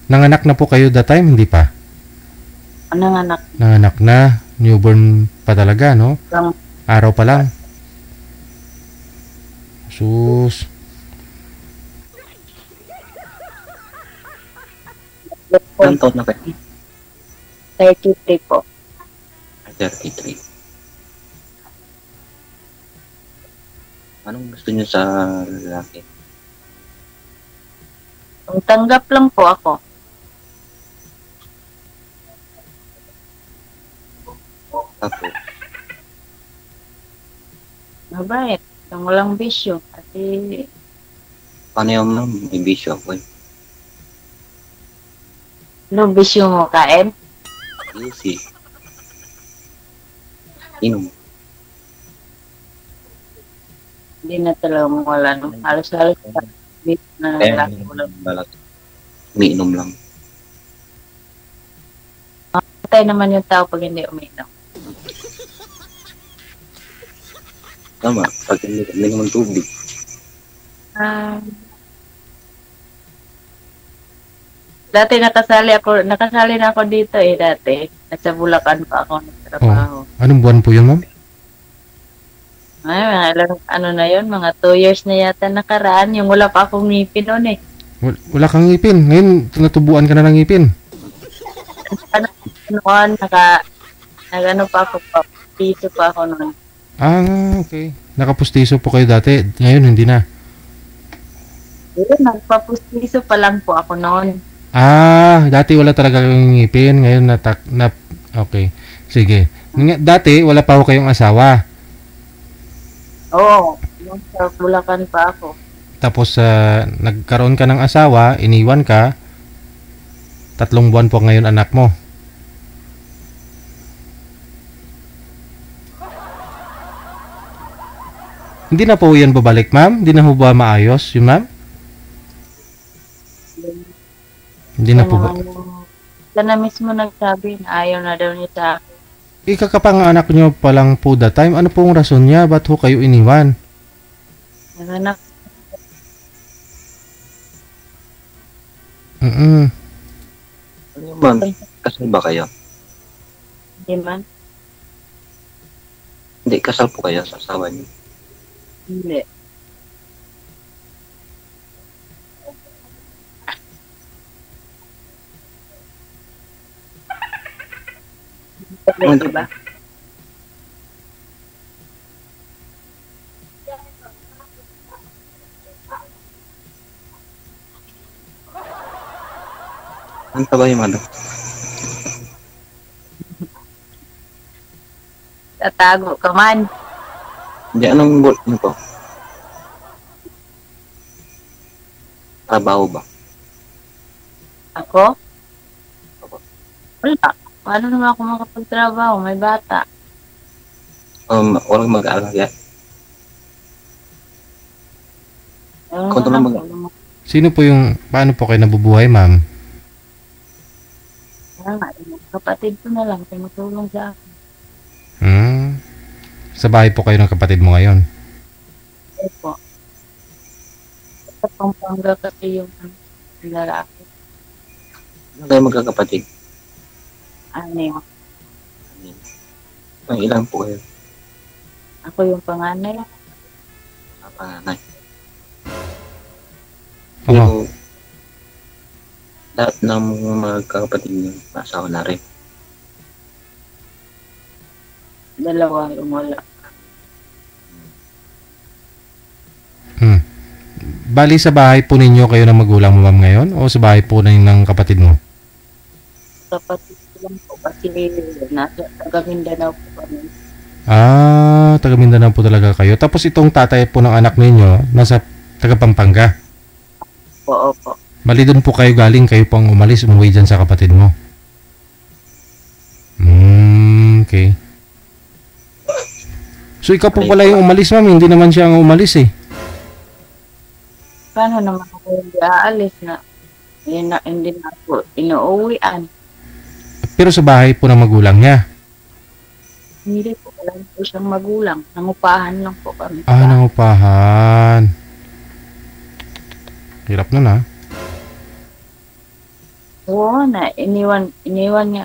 Nanganak na po kayo that time? Hindi pa? Nanganak. Nanganak na. Newborn pa talaga, no? Araw pa lang. Sus. Ilang taon na kayo? 33 po. 33. Anong gusto niyo sa lalaki? Ang tanggap lang po ako. Tapos? Mabait. Yung walang bisyo. Kasi... Paano yung ma'am? May bisyo ako eh. Anong bisyo mo, kain? Easy. Inom. Hindi na talaga wala. Halos-halos na lalaki mo lang. Umiinom lang. Matay naman yung tao pag hindi umiinom. Tama, pag hindi naman tubig. Dati nakasali na ako dito dati. Nasa Bulacan pa ako nagtrabaho. Anong buwan po yun, ma'am? Ay, ano na yun, mga 2 years na yata nakaraan, yung wala pa akong ngipin noon eh. Wala kang ngipin. Ngayon, natubuan ka na ng ngipin. Noon, nag-ano pa ako, piso pa ako noon. Okay. Nakapustiso po kayo dati. Ngayon, hindi na. Nagpapustiso pa lang po ako noon. Dati wala talaga kayong ngipin. Ngayon, okay. Sige. Dati, wala pa ho kayong asawa. Oo. Sa Bulacan pa ako. Tapos, nagkaroon ka ng asawa, iniwan ka. 3 buwan po ngayon anak mo. Hindi na po yan babalik, ma'am? Hindi na po ba maayos yun, ma'am? Hindi na po ba? Siya na mismo nagsabi na ayaw na daw niya sa akin. Ikakapanganak nyo pa lang po that time. Ano pong rason niya? Ba't ho kayo iniwan? Naganak. Ma'am, kasal ba kayo? Hindi man. Hindi, kasal po kayo sa asawa niyo. Hindi. Diba? Ang trabaho yung ano? Tatago ka man. Hindi, anong goal niyo po? Trabaho ba? Ako? Wala. Paano naman ako makapagtrabaho? May bata. Walang mag-aalaga. Kung Wala mag- Sino po yung, paano po kayo nabubuhay, ma'am? nga. Yung kapatid ko na lang. Tumutulong sa akin. Sa bahay po kayo ng kapatid mo ngayon? Opo. Sa Pampanga kasi yung lalaki. Ano kayo magkakapatid? Ano yun? Ang ilang po kayo? Ako yung panganay. Panganay. Oo. Pero, lahat ng mga kakapatid niyo, asawa na rin. Dalawa yung wala. Bali sa bahay po ninyo kayo ng magulang mo, ma'am, ngayon? O sa bahay po ng kapatid mo? Kapatid ko lang po kasi nasa taga Mindanao po kami. Taga Mindanao po talaga kayo. Tapos itong tatay po ng anak ninyo, nasa taga Pampanga. Opo. Bali doon po kayo galing, kayo pang umalis, umuwi dyan sa kapatid mo. Okay. So ikaw po pala yung umalis, ma'am, hindi naman siya ang umalis eh. Paano naman ako hindi aalis na hindi na ako inuuwian. Pero sa bahay po ng magulang niya. Hindi po wala po siyang magulang. Nangupahan lang po kami. Nangupahan. Hirap nun ah. Oo na, iniwan niya.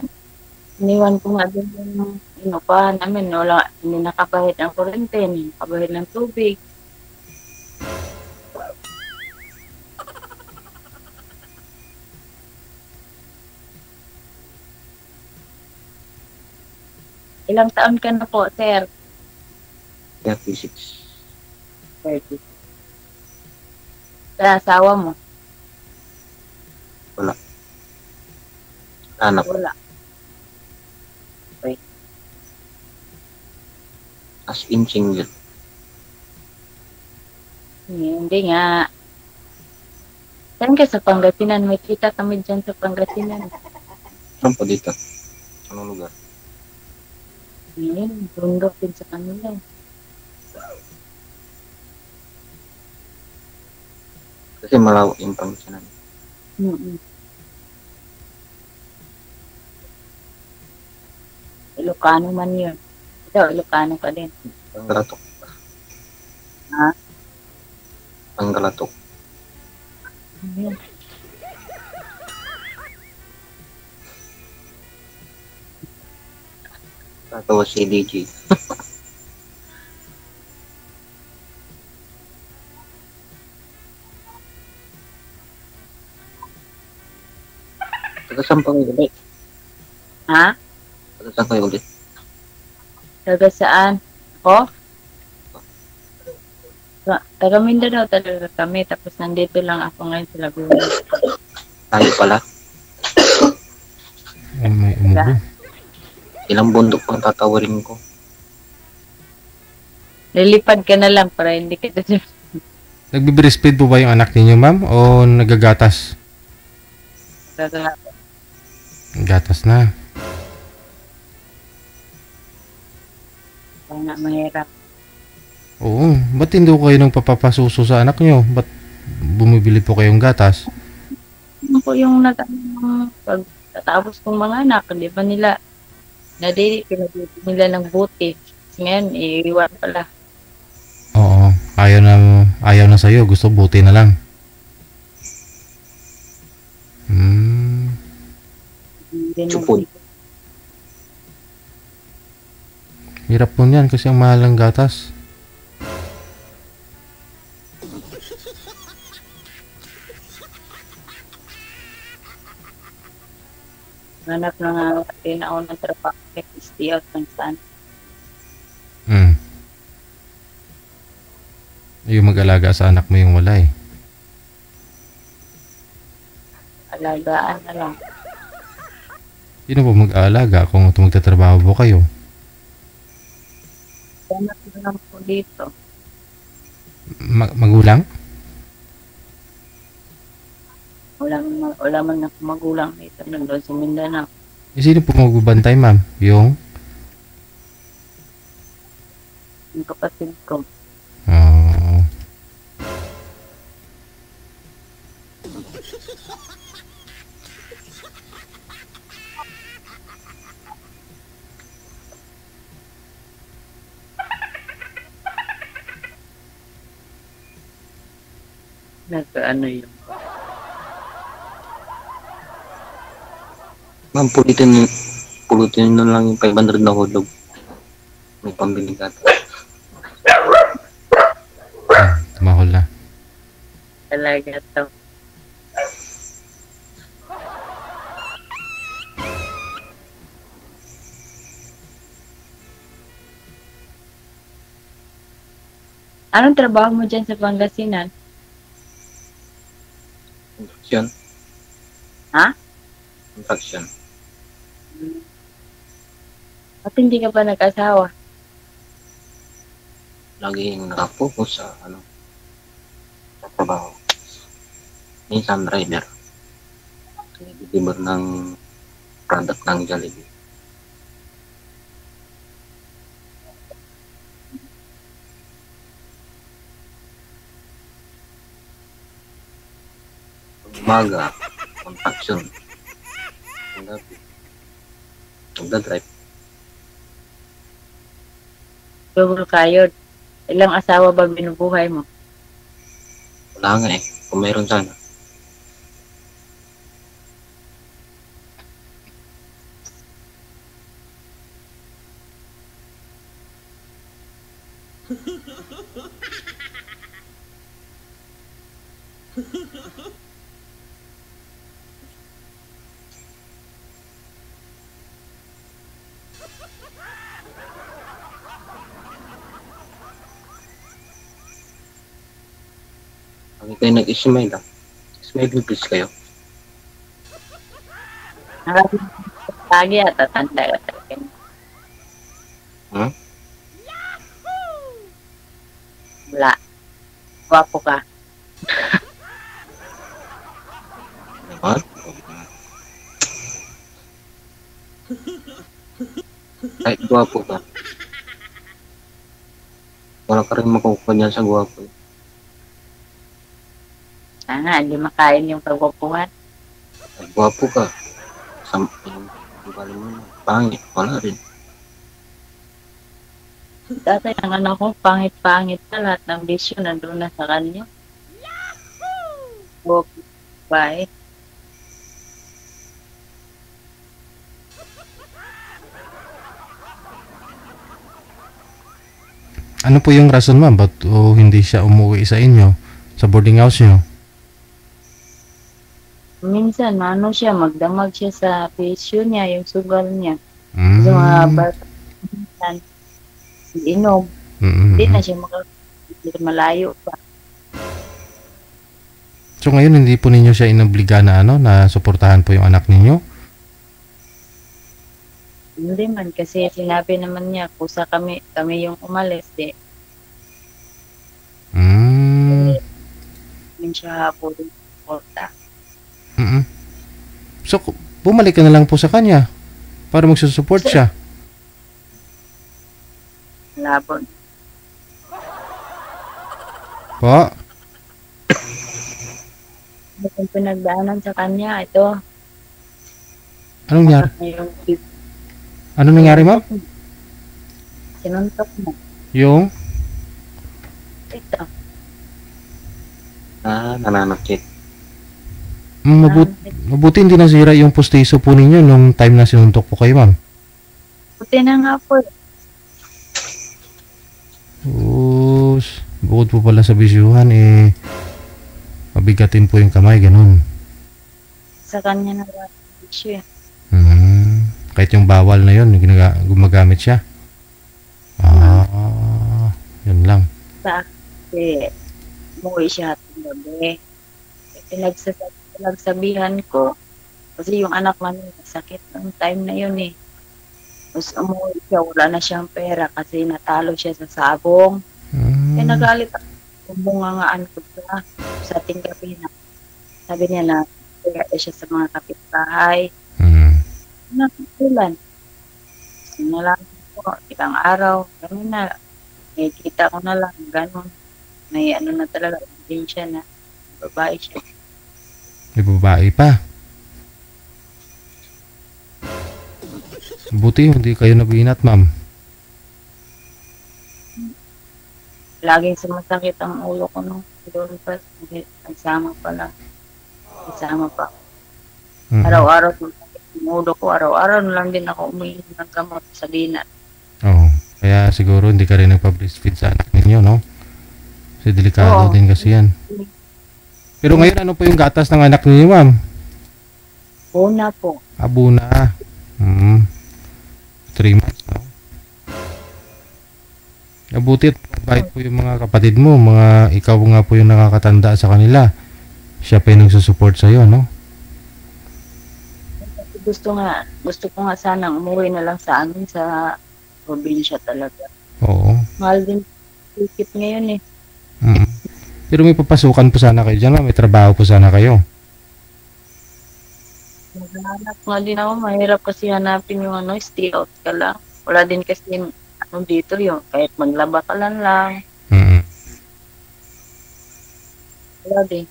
Iniwan ko nga din yung inupahan namin. Wala, hindi nakabahid ng kurente, hindi nakabahid ng tubig. Ilang taon ka na po, sir? 36. 30. Sa asawa mo? Wala. Anak. Wala. Okay. As in single. Hindi nga. Saan ka sa Pangasinan? May kita kami dyan sa Pangasinan. Saan po dito? Anong lugar? Ngayon, bundok din sa kanila. Kasi malawak yung Pangasinan. Ilocano man yun. Ito, Ilocano ka din. Panggalatok. Ha? Panggalatok. Ano yun? Tatawa si DJ. Taga saan pa kayo ulit? Ha? Taga saan kayo ulit? Taga saan? Ako? Taga Mindanao talaga kami. Tapos nandito lang ako ngayon sa Laguna. Tayo pala. May umubo. Ilang bundok pang tatawarin ko. Lilipad ka na lang para hindi ka doon. Nagbe-breastfeed po ba yung anak ninyo, ma'am? O nagagatas? Gatas na. Kaya nga mahirap. Oo. Ba't hindi ko kayo nang papapasuso sa anak nyo? Ba't bumibili po kayong gatas? Ano po yung pagtatapos kong mga anak, di ba nila pinabili nila ng buti. Ngayon, iiwan pala. Oo. Ayaw na sa'yo. Gusto buti na lang. Supod. Hirap po niyan kasi ang mahal ng gatas. Hanap na nga tinaon ng trabaho. Stay out ng saan. Yung mag-alaga sa anak mo yung wala eh. Alagaan na lang. Sino po mag-aalaga kung magtatrabaho po kayo? Hanap na lang po dito. Magulang? Wala man na magulang dito. Nandun sa Mindanao. Sino po magbabantay, ma'am? Yung kapatid ko. Nagkaano yun? Ma'am, pulutin na lang yung 500 na hulog. May pambili ka. Tumahol na. Talaga to. Anong trabaho mo dyan sa Pangasinan? Construction. Ha? Construction. At hindi ka pa nag-asawa? Laging nakapokus sa sa trabaho. Minsan rider. Deliver ng product ng Jollibee. Umaga, construction. Nagdadrive. Double kayod. Ilang asawa ba binubuhay mo? Wala nga eh. Kung meron sana. Kami kayo nag-smile lang. Smile please kayo. Lagi at tatanda ka talaga. Wala. Gwapo ka. What? Kahit gwapo ka. Wala ka rin makukuha niyan sa gwapo. Sana, hindi makain yung kagwapuhan. Kahit gwapo ka. Pangit. Wala rin. Dati ang anak ko, pangit-pangit na lahat ng bisyo nandun na sa kanya. Bye. Ano po yung rason, ma'am? Ba't hindi siya umuwi sa inyo? Sa boarding house nyo? Minsan, magdamag siya sa bisyo niya, yung sugal niya. Sa mga bata, minsan, inom. Hindi na siya malayo pa. So ngayon, hindi po ninyo siya inobliga na na suportahan po yung anak ninyo? Hindi man, kasi sinabi naman niya, kusa kami yung umalis, Hindi siya po rin suporta. So, bumalik ka na lang po sa kanya para magsusupport siya. Labon. Po? Yung pinagdaanan sa kanya, ito. Anong nangyari? Anong nangyari, ma'am? Sinuntok mo. Yung? Ito. Nananakit. Mabuti hindi nasira yung pustiso po ninyo nung time na sinuntok po kayo, ma'am. Buti na nga po. Bukod po pala sa bisyuhan, mabigatin po yung kamay, ganun. Sa kanya na bisyo. Kahit yung bawal na yun, gumagamit siya. Yun lang. Kasi, umuwi siya hating gabi. Pinagsabihan ko, kasi yung anak namin sakit ng time na yun eh. Tapos umuwi siya, wala na siyang pera kasi natalo siya sa sabong. Kaya nagalit ako, bungangaan ko siya sa ating gabi na. Sabi niya na, kaya siya sa mga kapitbahay. Nakutulan. Nalang ko, ilang araw, kami na, may kita ko na lang, ganun. May ano na talaga, din siya na, babae siya. May babae pa. Buti, hindi kayo nabinat, ma'am. Laging sumasakit ang ulo ko nung doon pa, nagsama pa lang. Nagsama pa. Araw-araw kung ulo ko, araw-araw na lang din ako umiinom ng gamot sa binat. Oo. Kaya siguro hindi ka rin nagpa-breastfeed sa anak ninyo, no? Kasi delikado din kasi yan. Pero ngayon, ano po yung gatas ng anak ninyo, ma'am? Buna po. Buna. 3 months, no? Mabuti at mabait po yung mga kapatid mo. Ikaw nga po yung nakakatanda sa kanila. Siya pa yung nagsusupport sa'yo, no? Gusto ko nga sanang umuwi na lang sa amin sa probinsya talaga. Oo. Mahal din tikit ngayon eh. Pero may papasukan po sana kayo dyan, may trabaho po sana kayo. Naghahanap nga din ako, mahirap kasi hanapin yung stay out ka lang. Wala din kasi dito yung kahit maglaba ka lang. Wala din.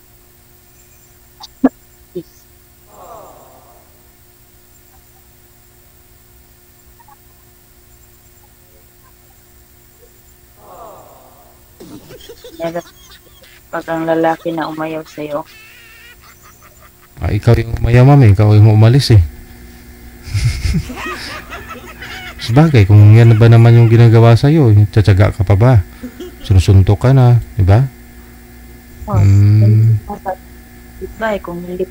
Pag ang lalaki na umayaw sa'yo. Ikaw yung umayaw, ma'am. Ikaw yung umalis eh. Sabagay, kung yan ba naman yung ginagawa sa'yo, tsatsaga ka pa ba? Sinusuntok ka na, di ba? Kapitbahay, kung hindi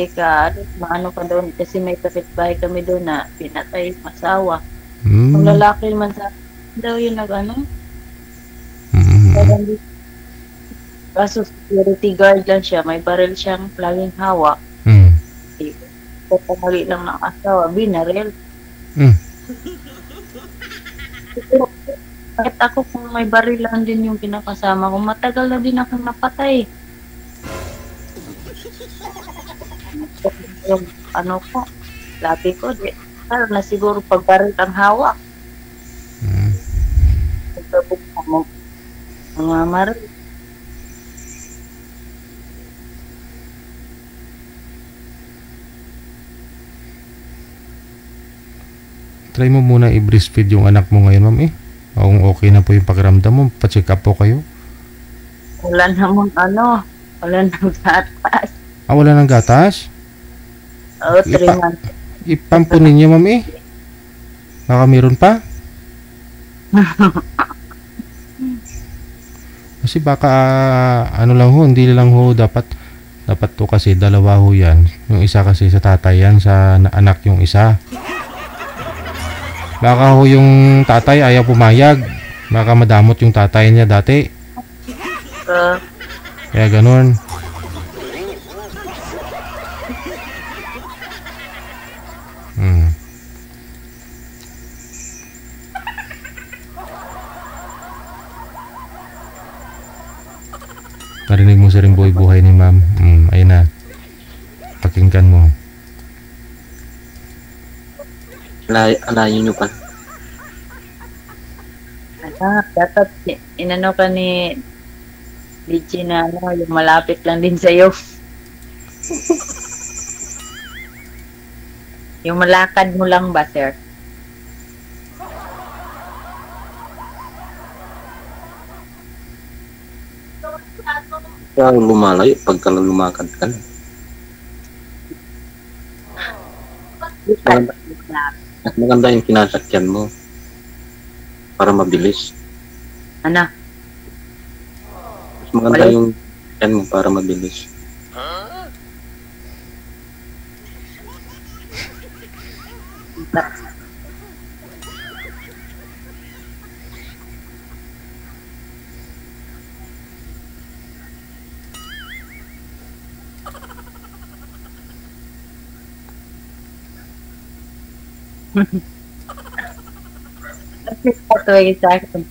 ka, maano ka doon, kasi may kapitbahay kami doon na pinatay masawa. Kung lalaki man sa daw yung kaso security guard lang siya, may baril siyang laging hawak. Pagkamali lang ng asawa, binaril. Kahit ako kung may baril lang din yung kinakasama ko, matagal na din akong napatay. Yung labi ko, na siguro pag baril ang hawak. Pagkabuksan mo, mga maril. Try mo muna i-breastfeed yung anak mo ngayon, ma'am eh. Kung okay na po yung pakiramdam mo, pa-check up po kayo. Wala namang wala nang gatas. Wala nang gatas? Oo, 3 months. Ipampunin niyo, ma'am eh. Baka meron pa? Kasi baka lang ho, hindi lang ho dapat to kasi dalawa ho yan. Yung isa kasi sa tatay yan, sa anak yung isa. Baka ho yung tatay ayaw pumayag. Baka madamot yung tatay niya dati. Kaya ganun. Narinig mo sa rin buhay ni ma'am. Ayun na. Pakinggan mo. Alayin nyo pa. Dapat inano ka ni DJ na yung malapit lang din sa'yo. Yung malakad mo lang ba, sir? Kaya lumalayo pagka lumakad ka na. Maganda yung kinasakyan mo para mabilis. Ano? Mas maganda yung sakyan mo para mabilis. Ito ay sa akin.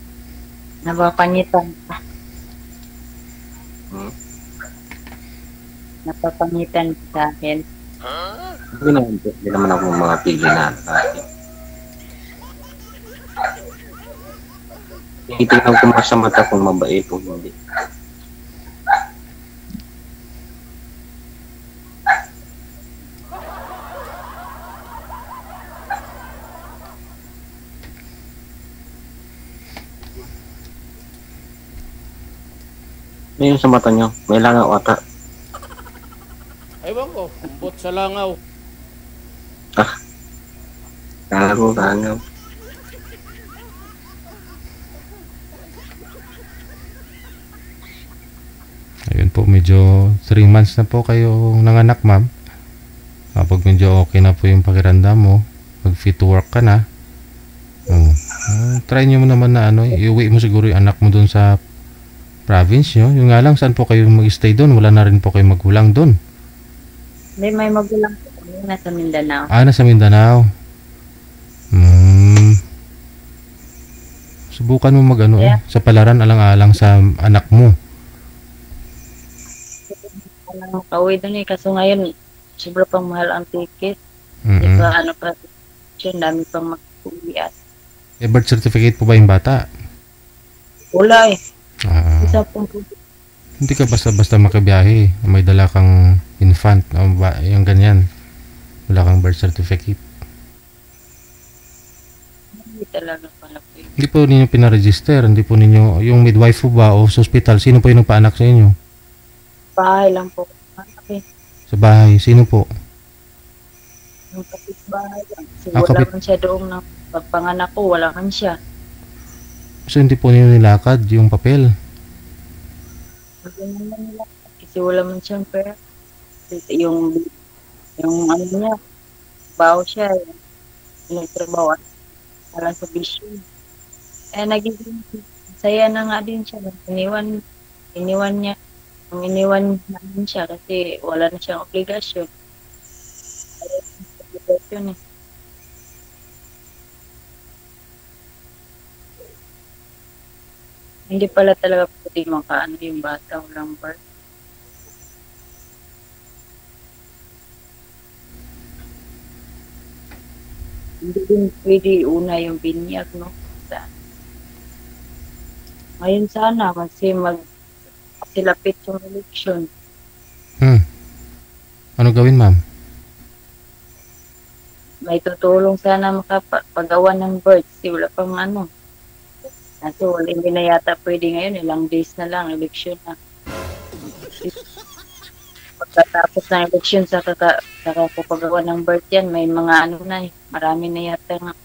Napapangitan pa. Napapangitan sa akin. Hindi naman ako mga pili na titignan ko mas sa mata kung mabait o hindi. Ano yung sa mata nyo? May langaw ata. Ewan ko, umbot sa langaw. Langaw. Ayun po, medyo 3 months na po kayo nanganak, ma'am. Kapag medyo okay na po yung pakiramdam mo, mag fit to work ka na. Try nyo mo naman na iuwi mo siguro yung anak mo dun sa province nyo. Yung nga lang, saan po kayo mag-stay doon? Wala na rin po kayo magulang doon. May magulang po kami, nasa Mindanao. Nasa Mindanao. Subukan mo sa palaran alang-alang sa anak mo. Kauwi doon kaso ngayon, sobra pang mahal ang ticket. Dami pang mag-uwiat. Birth certificate po ba yung bata? Wala Isa pong hindi ka basta-basta makabiyahe. May dala kang infant yung ganyan. Wala kang birth certificate. Hindi talaga pala po. Hindi po ninyo pinaregister. Hindi po ninyo, yung midwife po ba o sa hospital, sino po yung nagpaanak sa inyo? Bahay lang po. Sa bahay, sino po? Yung kapitbahay lang. Wala man siya doon na pagpanganak ko, wala man siya. So hindi po ninyo nilakad yung papel? Kasi wala man siyang pera. Yung ano niya, baho siya. Yung trabaho para sa bisyo. Nagiging saya na nga din siya. Iniwan niya. Iniwan namin siya kasi wala na siyang obligasyon. Hindi pala talaga pwede makaano yung bata walang birth. Hindi din pwede una yung binyag, no? Ngayon sana kasi silapit yung election. Ano gawin, ma'am? May tutulong sana makapagawa ng birth. Kasi wala pang ano. So, hindi na yata pwede ngayon. Ilang days na lang, election na. Pagkatapos ng election, sa kakapagawa ng birth yan, may mga ano na marami na yata nga.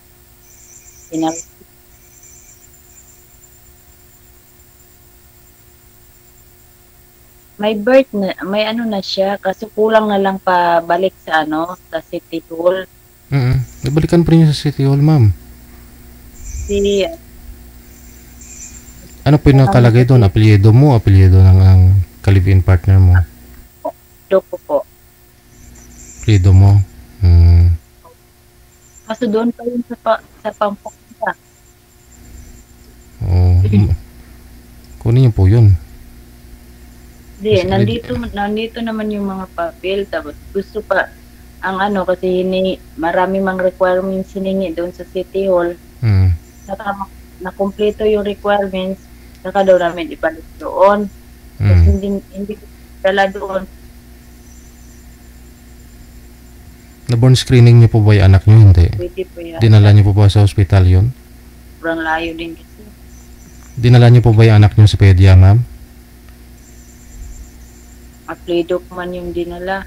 May birth na, may ano na siya, kasi kulang na lang pa balik sa sa City Hall. Nabalikan pa rin sa City Hall, ma'am. Ano po yung nakalagay doon? Apelyido mo? Apelyido ng ka-live-in partner mo? Doko po. Apelyido mo? Kaso doon pa yun sa Pampanga. Kunin niyo po yun. Hindi, nandito naman yung mga papel. Tapos gusto pa, ang kasi marami mang requirements hiningi doon sa City Hall. Saka nakumpleto yung requirements, saka daw namin ibalik doon. Kasi hindi dala doon. Na-born screening niyo po ba yung anak niyo? Hindi. Pwede po yan. Dinala niyo po ba sa hospital yun? Sobrang layo din kasi. Dinala niyo po ba yung anak niyo sa pedia, ma'am? Apledok man yung dinala.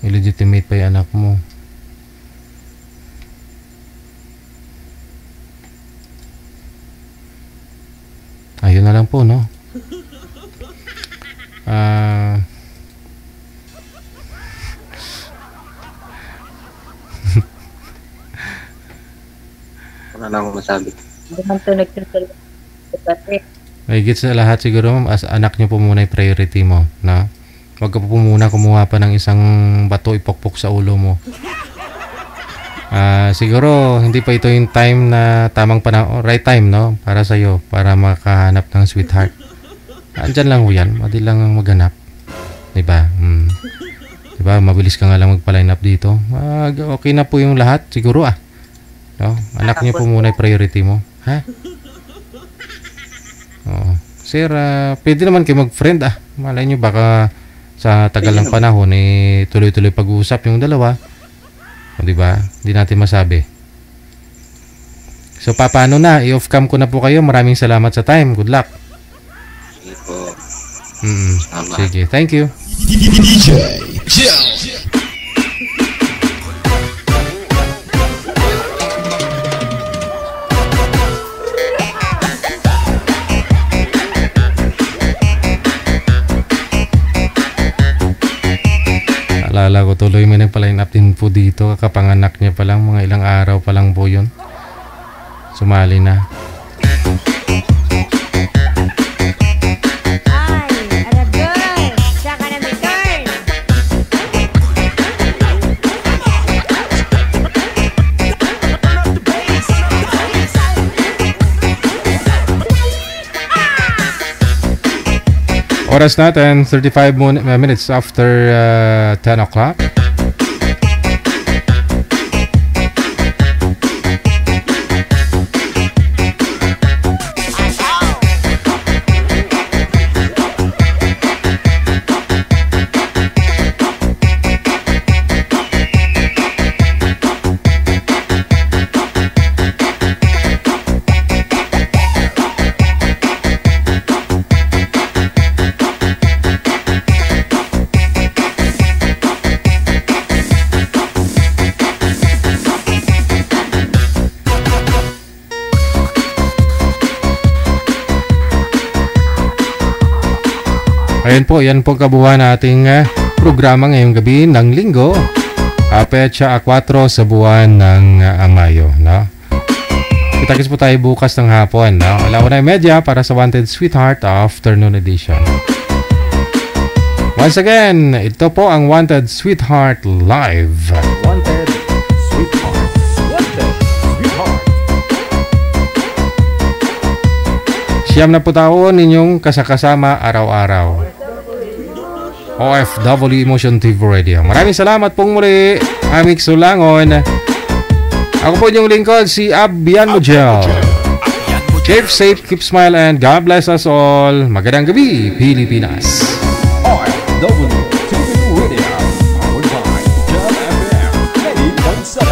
Illegitimate pa yung anak mo. Ayun na lang po, no? Wala lang akong masabi. Hindi man ito nagsasalita. Mahigit sa lahat siguro ma'am, as anak niyo po muna yung priority mo, no? Huwag ka po muna kumuha pa ng isang bato ipokpok sa ulo mo. Siguro hindi pa ito yung time na tamang panahon, right time, no? Para sa iyo, para makahanap ng sweetheart. Andyan lang ho yan, madali lang ang maghanap. Diba? Diba, mabilis ka nga lang magpa-line up dito. Okay na po yung lahat, siguro no? Anak niyo po muna yung priority mo. Ha? Oo. Sir, pwede naman kayo mag-friend Malay nyo baka sa tagal ng panahon tuloy-tuloy pag-uusap yung dalawa. O diba? Hindi natin masabi. So paano na? I-off cam ko na po kayo. Maraming salamat sa time. Good luck. Sige po. Sige. Thank you. Alala ko tuloy may nagpa-line up din po dito. Kapanganak niya pa lang. Mga ilang araw pa lang po yun. Sumali na. Oras natin, 35 minutes after 10 o'clock. Ayan po, yan po kabuuan nating programa ngayong gabi ng linggo. Petsa 4 sa buwan ng Mayo. No? Kita-kits po tayo bukas ng hapon. No? 1:30 para sa Wanted Sweetheart Afternoon Edition. Once again, ito po ang Wanted Sweetheart Live. Wanted Sweetheart. Wanted Sweetheart. Siyam na po taon ninyong kasakasama araw-araw. OFW Emotion TV Radio. Maraming salamat pong muli, Amik Sulangon. Ako po yung lingkod, si Abian Mujel. Keep safe, keep smile, and God bless us all. Magandang gabi, Pilipinas. OFW TV Radio. Powered by Jam FM 80.7.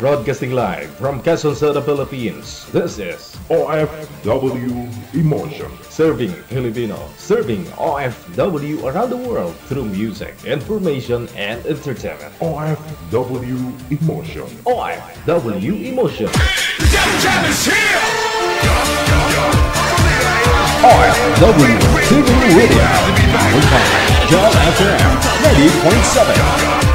Broadcasting live from Quezon City, Philippines. This is OFW Emotion. Serving Filipino, serving OFW around the world through music, information, and entertainment. OFW Emotion. OFW Emotion. OFW TV Radio. Powered by Jam FM 80.7.